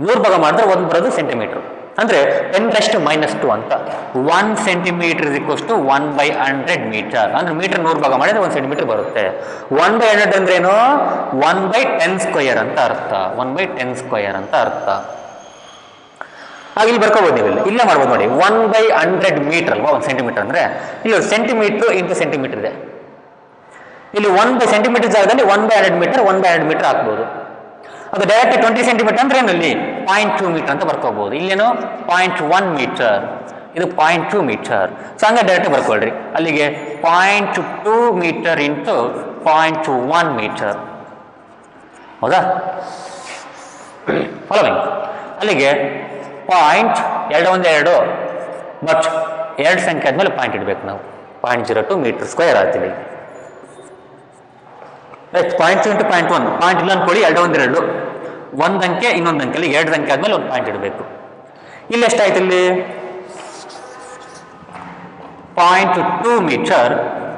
100 ಭಾಗ ಮಾಡಿದ್ರೆ 1 ಬರೋದು ಸೆಂಟಿಮೀಟರ್, ಅಂದರೆ 10⁻² ಅಂತ. 1 centimeter is equals to 1/100 meter. ಅಂದರೆ ಮೀಟರ್ 100 ಭಾಗ ಮಾಡಿದ್ರೆ 1 ಸೆಂಟಿಮೀಟರ್ ಬರುತ್ತೆ. 1/100 ಅಂದ್ರೇನು? 1/10 ಸ್ಕ್ವೇರ್ ಅಂತ ಅರ್ಥ. 1/10 ಸ್ಕ್ವೇರ್ ಅಂತ ಅರ್ಥ. ಹಾಗೆ ಇಲ್ಲಿ ಬರ್ಕೋಬೋದು, ನೀವು ಇಲ್ಲೇ ಮಾಡ್ಬೋದು ನೋಡಿ. 1/100 ಮೀಟರ್ ಅಲ್ವಾ 1 ಸೆಂಟಿಮೀಟರ್ ಅಂದರೆ, ಇಲ್ಲಿ ಸೆಂಟಿಮೀಟರ್ ಇಂಟು ಸೆಂಟಿಮೀಟರ್ ಇದೆ. ಇಲ್ಲಿ 1 ಸೆಂಟಿಮೀಟರ್ ಜಾಗದಲ್ಲಿ 1/100 ಮೀಟರ್ 1/100 ಮೀಟರ್ ಹಾಕ್ಬೋದು. ಅದು ಡೈರೆಕ್ಟ್ 20 ಸೆಂಟಿಮೀಟರ್ ಅಂದ್ರೆ ಏನಲ್ಲಿ 0.2 ಮೀಟರ್ ಅಂತ ಬರ್ಕೋಬಹುದು. ಇಲ್ಲೇನು 0.1 ಮೀಟರ್, ಇದು 0.2 ಮೀಟರ್. ಸೊ ಹಂಗೆ ಡೈರೆಕ್ಟ್ ಬರ್ಕೊಳ್ರಿ. ಅಲ್ಲಿಗೆ 0.2 ಮೀಟರ್ ಇಂಟು 0.1 ಮೀಟರ್, ಹೌದಾ? ಫಾಲೋವಿಂಗ್. ಅಲ್ಲಿಗೆ 0.2 ಬಟ್ 2 ಸಂಖ್ಯೆ ಆದ್ಮೇಲೆ ಪಾಯಿಂಟ್ ಇಡಬೇಕು ನಾವು. 0.02 ಮೀಟರ್ ಸ್ಕ್ವೇರ್ ಆಗ್ತೀವಿ. ರೈಟ್? 0.2 ಇಂಟು 0.1, ಪಾಯಿಂಟ್ ಇಲ್ಲ ಅನ್ಕೊಳ್ಳಿ, 2 ಒಂದು ಅಂಕೆ ಇನ್ನೊಂದು ಅಂಕೆಯಲ್ಲಿ 2 ಅಂಕೆ ಆದ್ಮೇಲೆ ಒಂದು ಪಾಯಿಂಟ್ ಇಡಬೇಕು. ಇಲ್ಲಿ ಎಷ್ಟಾಯ್ತು? ಇಲ್ಲಿ 0.2 meter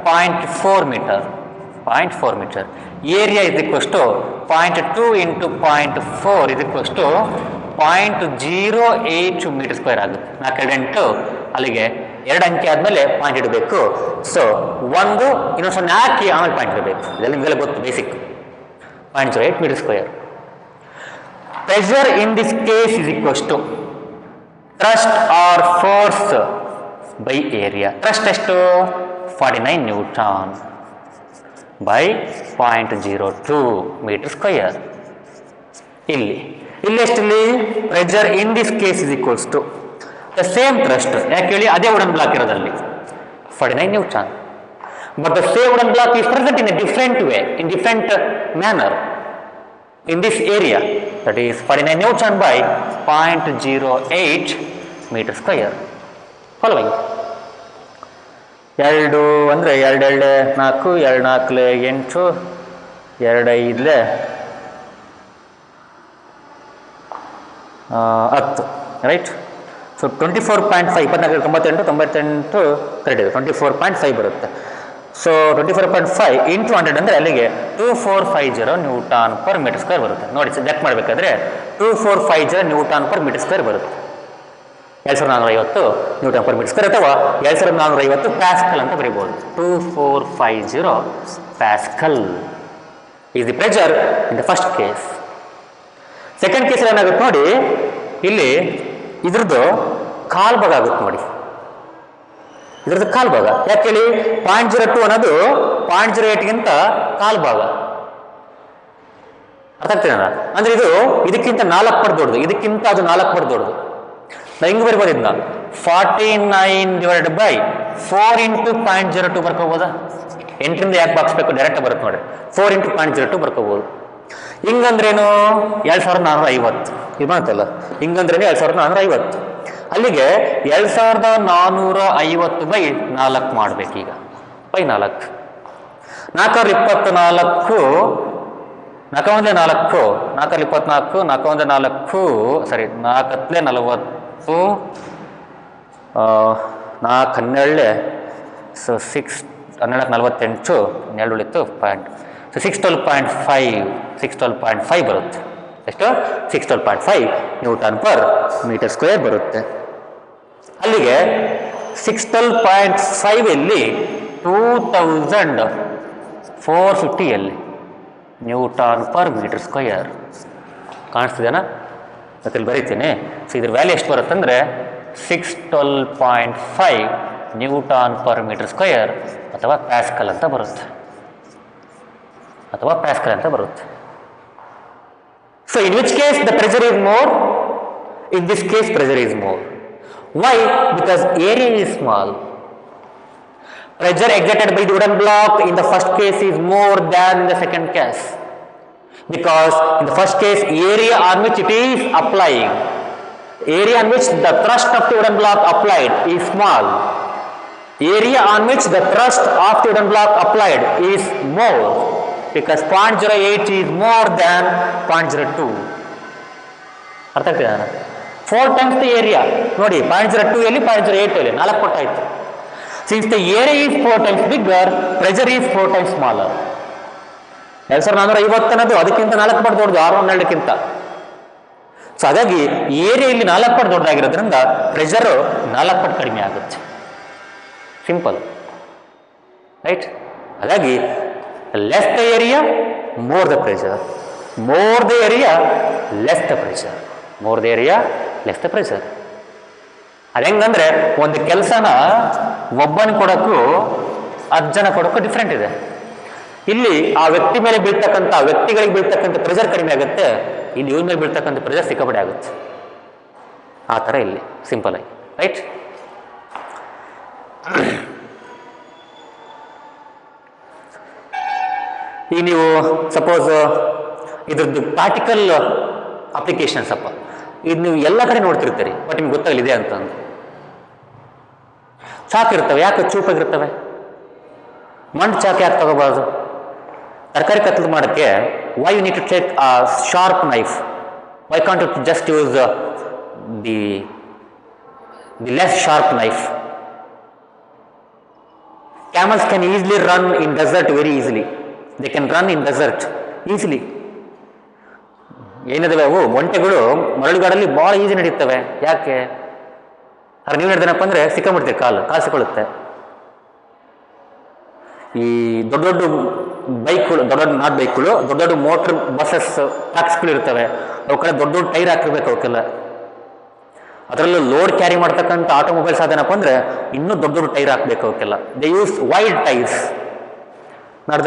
0.4 meter 0.4 meter. Area is equals to 0.2 into 0.4 is equals to 0.08 metre square ಆಗುತ್ತೆ. 4 ಅಲ್ಲಿಗೆ 2 ಅಂಕೆ ಆದಮೇಲೆ ಪಾಯಿಂಟ್ ಇಡಬೇಕು. ಸೊ ಒಂದು ಇನ್ನೊಂದು 0 ಹಾಕಿ ಆಮೇಲೆ ಪಾಯಿಂಟ್ ಇಡಬೇಕು. ಇದೆಲ್ಲ ನಿಮಗೆಲ್ಲ ಗೊತ್ತು, basic. 0.08 metre square. Pressure in this case is equals to thrust or force by area. Thrust ಎಷ್ಟು? 49 ನ್ಯೂಟನ್ ಬೈ 0.02 ಮೀಟರ್ ಸ್ಕ್ವೇರ್. ಇಲ್ಲಿ ಎಷ್ಟಿಲ್ಲಿ pressure in this case is equals to the same thrust. ಯಾಕೆ ಹೇಳಿ? ಅದೇ ವುಡನ್ ಬ್ಲಾಕ್ ಇರೋದಲ್ಲಿ 49 newton. But the same wooden block is present in a different way, in different manner in this area, that is 49 Newton by 0.08 meter square. Following. 2 ಅಂದರೆ 2 4, 2 4 8, 2 5 10, right? So 24.5, 24 98 98 correct ಇದೆ, 24.5 ಬರುತ್ತೆ. So 24.5 into 100 ಅಂದರೆ ಅಲ್ಲಿಗೆ 2450 Newton per metre square ಬರುತ್ತೆ. ನೋಡಿ check ಮಾಡಬೇಕಾದ್ರೆ 2450 Newton per metre square ಬರುತ್ತೆ. 2450 Newton per metre square ಅಥವಾ 2450 ಪ್ಯಾಸ್ಕಲ್ ಅಂತ ಬರೀಬಹುದು. 2450 pascal is the pressure in the first case. Second ಕೇಸಲ್ಲಿ ಏನಾಗುತ್ತೆ ನೋಡಿ, ಇಲ್ಲಿ ಇದ್ರದ್ದು ಕಾಲ್ ಭಾಗ ಆಗುತ್ತೆ ನೋಡಿ, ಇದ್ರದ್ದು ಕಾಲ್ ಭಾಗ. ಯಾಕೆ ಹೇಳಿ? 0.02 ಅನ್ನೋದು 0.08ಗಿಂತ ಕಾಲ್ ಭಾಗ. ಅರ್ಥ ಆಗ್ತೇನ? ಅಂದ್ರೆ ಇದು ಇದಕ್ಕಿಂತ 4 ಪಟ್ಟು ದೊಡ್ಡದು, ಇದಕ್ಕಿಂತ ಅದು 4 ಪಟ್ಟು ದೊಡ್ಡದು. ನಾವು ಹಿಂಗೆ ಬರ್ಬೋದು, ಇದನ್ನ 49 ಡಿವೈಡೆಡ್ ಬೈ 4 ಇಂಟು 0.02 ಬರ್ಕೋಬೋದಾ? 8ರಿಂದ ಯಾಕೆ ಬಾಗಿಸ್ಬೇಕು, ಡೈರೆಕ್ಟ್ ಬರುತ್ತೆ ನೋಡಿ. 4 × 0.02 ಬರ್ಕೋಬೋದು. ಹಿಂಗಂದ್ರೇನು 2450 ಇದು ಬಂತಲ್ಲ, ಹಿಂಗಂದ್ರೇನು 2450. ಅಲ್ಲಿಗೆ 2450 ಬೈ 4 ಮಾಡ್ಬೇಕೀಗ, ಬೈ 4. 4 24, 4 4 4 24, 4 4 ಸರಿ 4 40, 4 12 ಸೊ 6 12 48, 2 ಉಳಿತು ಪಾಯಿಂಟ್. ಸೊ 612.5 ಬರುತ್ತೆ. ಎಷ್ಟು? 612.5 ನ್ಯೂಟನ್ ಪರ್ ಮೀಟರ್ ಸ್ಕ್ವೇರ್ ಬರುತ್ತೆ. ಅಲ್ಲಿಗೆ 612.5 ಎಲ್ಲಿ, 2450 ಎಲ್ಲಿ ನ್ಯೂಟನ್ ಪರ್ ಮೀಟರ್ ಸ್ಕ್ವೇರ್. ಕಾಣಿಸ್ತಿದೆನಾ? ಮತ್ತೆ ಇಲ್ಲಿ ಬರೀತೀನಿ. ಸೊ ಇದ್ರ ವ್ಯಾಲ್ಯೂ ಎಷ್ಟು ಬರುತ್ತೆ ಅಂದರೆ 612.5 ನ್ಯೂಟನ್ ಪರ್ ಮೀಟರ್ ಸ್ಕ್ವೇರ್ ಅಥವಾ ಪ್ಯಾಸ್ಕಲ್ ಅಂತ ಬರುತ್ತೆ, So in which case the pressure is more? In this case pressure is more. Why? Because area is small. Pressure exerted by the wooden block in the first case is more than in the second case. Because in the first case area on which it is applying, area on which the thrust of the wooden block applied is small. Area on which the thrust of the wooden block applied is more. Because 0.08 is more than 0.02. ಅರ್ಥ ಆಗ್ತಿದೆ? 4 times the area. ನೋಡಿ 0.02 ಎಲ್ಲಿ, 0.08 ಎಲ್ಲಿ, 4 ಪಟ್ಟು ಆಯ್ತು. Since the area is 4 times bigger, pressure is 4 times smaller. 2450 ಅನ್ನೋದು ಅದಕ್ಕಿಂತ 4 ಪಟ್ಟು ದೊಡ್ಡದು, 612ಕ್ಕಿಂತ. ಸೊ ಹಾಗಾಗಿ ಏರಿಯಾ ಇಲ್ಲಿ 4 ಪಟ್ಟು ದೊಡ್ಡದಾಗಿರೋದ್ರಿಂದ ಪ್ರೆಷರು 4 ಪಟ್ಟು ಕಡಿಮೆ ಆಗುತ್ತೆ. Simple, right? ಹಾಗಾಗಿ less the area, more the pressure. More the area, less the pressure. More the area, less the pressure. ಅದು ಹೆಂಗಂದ್ರೆ ಒಂದು ಕೆಲಸನ ಒಬ್ಬನ ಕೊಡೋಕ್ಕೂ 10 ಜನ ಕೊಡೋಕ್ಕೂ ಡಿಫ್ರೆಂಟ್ ಇದೆ. ಇಲ್ಲಿ ಆ ವ್ಯಕ್ತಿ ಮೇಲೆ ವ್ಯಕ್ತಿಗಳಿಗೆ ಬೀಳ್ತಕ್ಕಂಥ ಪ್ರೆಷರ್ ಕಡಿಮೆ ಆಗುತ್ತೆ, ಇಲ್ಲಿ ಇವ್ರ ಮೇಲೆ ಬೀಳ್ತಕ್ಕಂಥ ಪ್ರೆಷರ್ ಸಿಕ್ಕಾಪಟ್ಟೆ ಆಗುತ್ತೆ. ಆ ಥರ ಇಲ್ಲಿ ಸಿಂಪಲ್ ಆಗಿ, ರೈಟ್? ಈಗ ನೀವು ಸಪೋಸ್ ಇದ್ರದ್ದು ಪ್ರಾಕ್ಟಿಕಲ್ ಅಪ್ಲಿಕೇಶನ್ಸ್ ಅಪ್ಪ, ಇದು ನೀವು ಎಲ್ಲ ಕಡೆ ನೋಡ್ತಿರ್ತೀರಿ, ಬಟ್ ನಿಮ್ಗೆ ಗೊತ್ತಾಗಲಿದೆ ಅಂತಂದು. ಚಾಕಿರ್ತವೆ, ಯಾಕೆ ಚೂಪಾಗಿರ್ತವೆ? ಮಣ್ಣು ಚಾಕು ಯಾಕೆ ತಗೋಬಾರ್ದು? ತರಕಾರಿ ಕತ್ಲು ಮಾಡೋಕ್ಕೆ why you need to take a sharp knife? Why can't you just use the less sharp knife? Camels can easily run in desert very easily. They can run in desert easily. ಏನಿದಾವೆ ಅವು ಒಂಟೆಗಳು ಮರಳುಗಾಡಲ್ಲಿ ಭಾಳ easy ನಡೀತವೆ. ಯಾಕೆ? ಆದ್ರೆ ನೀವು ನಡೆದನಪ್ಪ ಅಂದರೆ ಸಿಕ್ಕೊಂಬಿಡ್ತೀವಿ, ಕಾಲು ಸಿಕ್ಕೊಳ್ಳುತ್ತೆ. ಈ ದೊಡ್ಡ ದೊಡ್ಡ ಬೈಕ್ಗಳು, ನಾಟ್ ಬೈಕ್ಗಳು, ದೊಡ್ಡ ದೊಡ್ಡ ಮೋಟ್ರ್ ಬಸ್ಸಸ್ ಟ್ರಕ್ಸ್ಗಳು ಇರ್ತವೆ, ಅವು ಕಡೆ ದೊಡ್ಡ ದೊಡ್ಡ ಟೈರ್ ಹಾಕಿರ್ಬೇಕು ಅವಕ್ಕೆಲ್ಲ. ಅದರಲ್ಲೂ ಲೋಡ್ ಕ್ಯಾರಿ ಮಾಡ್ತಕ್ಕಂಥ ಆಟೋಮೊಬೈಲ್ಸ್ ಆದೇನಪ್ಪ ಅಂದರೆ ಇನ್ನೂ ದೊಡ್ಡ ದೊಡ್ಡ ಟೈರ್ ಹಾಕಬೇಕು ಅವಕ್ಕೆಲ್ಲ. They use wide tyres, not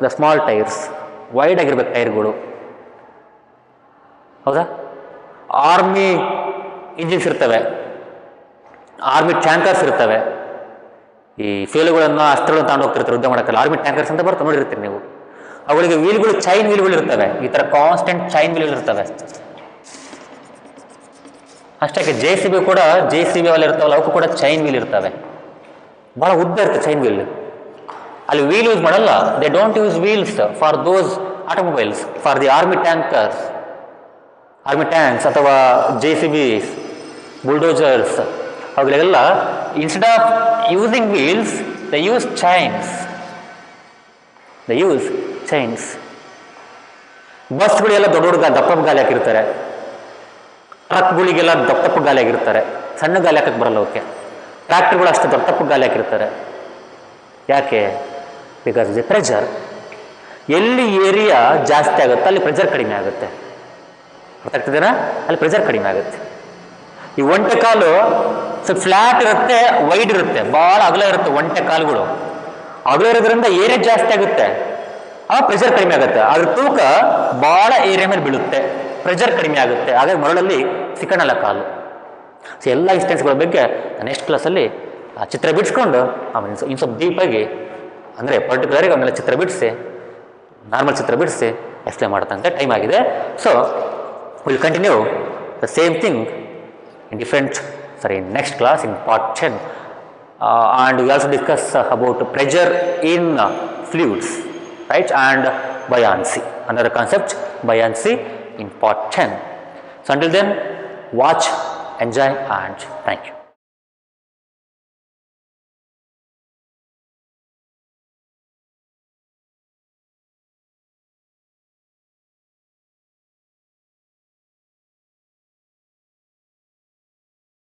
the small tyres. Wide ಆಗಿರ್ಬೇಕು ಟೈರ್ಗಳು, ಹೌದಾ? ಆರ್ಮಿ ಇಂಜಿನ್ಸ್ ಇರ್ತವೆ, ಆರ್ಮಿ ಟ್ಯಾಂಕರ್ಸ್ ಇರ್ತವೆ. ಈ ಫೇಲುಗಳನ್ನು ಅಸ್ತ್ರಗಳನ್ನು ತಗೊಂಡು ಹೋಗ್ತಿರ್ತಾರೆ ಯುದ್ಧ ಮಾಡೋಕ್ಕಲ್ಲ, ಆರ್ಮಿ ಟ್ಯಾಂಕರ್ಸ್ ಅಂತ ಬರ್ತಾ ನೋಡಿರ್ತೀರಿ ನೀವು. ಅವುಗಳಿಗೆ ವೀಲ್ಗಳು ಚೈನ್ ವೀಲ್ಗಳು ಇರ್ತವೆ, ಈ ಥರ ಕಾನ್ಸ್ಟೆಂಟ್ ಚೈನ್ ವೀಲ್ ಇರ್ತವೆ. ಅಷ್ಟೇ JCB ಕೂಡ, JCB ಅಲ್ಲಿ ಇರ್ತಾವಲ್ಲ ಅವಕ್ಕೂ ಕೂಡ ಚೈನ್ ವೀಲ್ ಇರ್ತವೆ, ಭಾಳ ಉದ್ದ ಇರುತ್ತೆ ಚೈನ್ ವೀಲ್. ಅಲ್ಲಿ ವೀಲ್ ಯೂಸ್ ಮಾಡಲ್ಲ. They don't use wheels for those automobiles, for the army tanks ಅಥವಾ JCBs, ಬುಲ್ಡೋಜರ್ಸ್, ಅವುಗಳೆಲ್ಲ instead of using wheels they use chains. ಬಸ್ಗಳೆಲ್ಲ ದೊಡ್ಡ ದೊಡ್ಡ ದಪ್ಪ ಗಾಲಿ ಹಾಕಿರ್ತಾರೆ, ಟ್ರಕ್ಗಳಿಗೆಲ್ಲ ದಪ್ಪ ಗಾಲಿ ಆಗಿರ್ತಾರೆ, ಸಣ್ಣ ಗಾಲಿ ಹಾಕಕ್ಕೆ ಬರಲ್ಲ ಅವಕ್ಕೆ. ಟ್ರ್ಯಾಕ್ಟರ್ಗಳು ಅಷ್ಟು ದಪ್ಪ ಗಾಲಿ ಹಾಕಿರ್ತಾರೆ. ಯಾಕೆ? Because the pressure. ಎಲ್ಲಿ ಏರಿಯಾ ಜಾಸ್ತಿ ಆಗುತ್ತೆ ಅಲ್ಲಿ ಪ್ರೆಷರ್ ಕಡಿಮೆ ಆಗುತ್ತೆ. ಅರ್ಥ ಆಗ್ತಿದೇನಾ? ಅಲ್ಲಿ ಪ್ರೆಷರ್ ಕಡಿಮೆ ಆಗುತ್ತೆ. ಈ ಒಂಟೆ ಕಾಲು ಸ್ವಲ್ಪ ಫ್ಲ್ಯಾಟ್ ಇರುತ್ತೆ, ವೈಡ್ ಇರುತ್ತೆ, ಭಾಳ ಅಗಲ ಇರುತ್ತೆ ಒಂಟೆ ಕಾಲುಗಳು. ಅಗಲ ಇರೋದ್ರಿಂದ ಏರಿಯಾ ಜಾಸ್ತಿ ಆಗುತ್ತೆ, ಆ ಪ್ರೆಷರ್ ಕಡಿಮೆ ಆಗುತ್ತೆ. ಅದ್ರ ತೂಕ ಭಾಳ ಏರಿಯಾ ಮೇಲೆ ಬೀಳುತ್ತೆ, ಪ್ರೆಷರ್ ಕಡಿಮೆ ಆಗುತ್ತೆ. ಹಾಗಾಗಿ ಮರಳಲ್ಲಿ ಸಿಕ್ಕಣಲ್ಲ ಕಾಲು. ಸೊ ಎಲ್ಲ ಇನ್ಸ್ಟೆನ್ಸ್ಗಳ ಬಗ್ಗೆ ನೆಕ್ಸ್ಟ್ ಕ್ಲಾಸಲ್ಲಿ ಆ ಚಿತ್ರ ಬಿಡಿಸ್ಕೊಂಡು ಆಮೇಲೆ ಇನ್ನು ಸ್ವಲ್ಪ ಡೀಪಾಗಿ ಅಂದರೆ ಪರ್ಟಿಕ್ಯುಲರಾಗಿ ಅವನ್ನೆಲ್ಲ ಚಿತ್ರ ಬಿಡಿಸಿ, ನಾರ್ಮಲ್ ಚಿತ್ರ ಬಿಡಿಸಿ ಎಕ್ಸ್ಪ್ಲೇನ್ ಮಾಡ್ತಂತೆ ಟೈಮ್ ಆಗಿದೆ. So will continue the same thing in next class in part 10, and we also discuss about pressure in fluids, right, and buoyancy, another concept, buoyancy, in part 10. So until then, watch, enjoy, and thank you.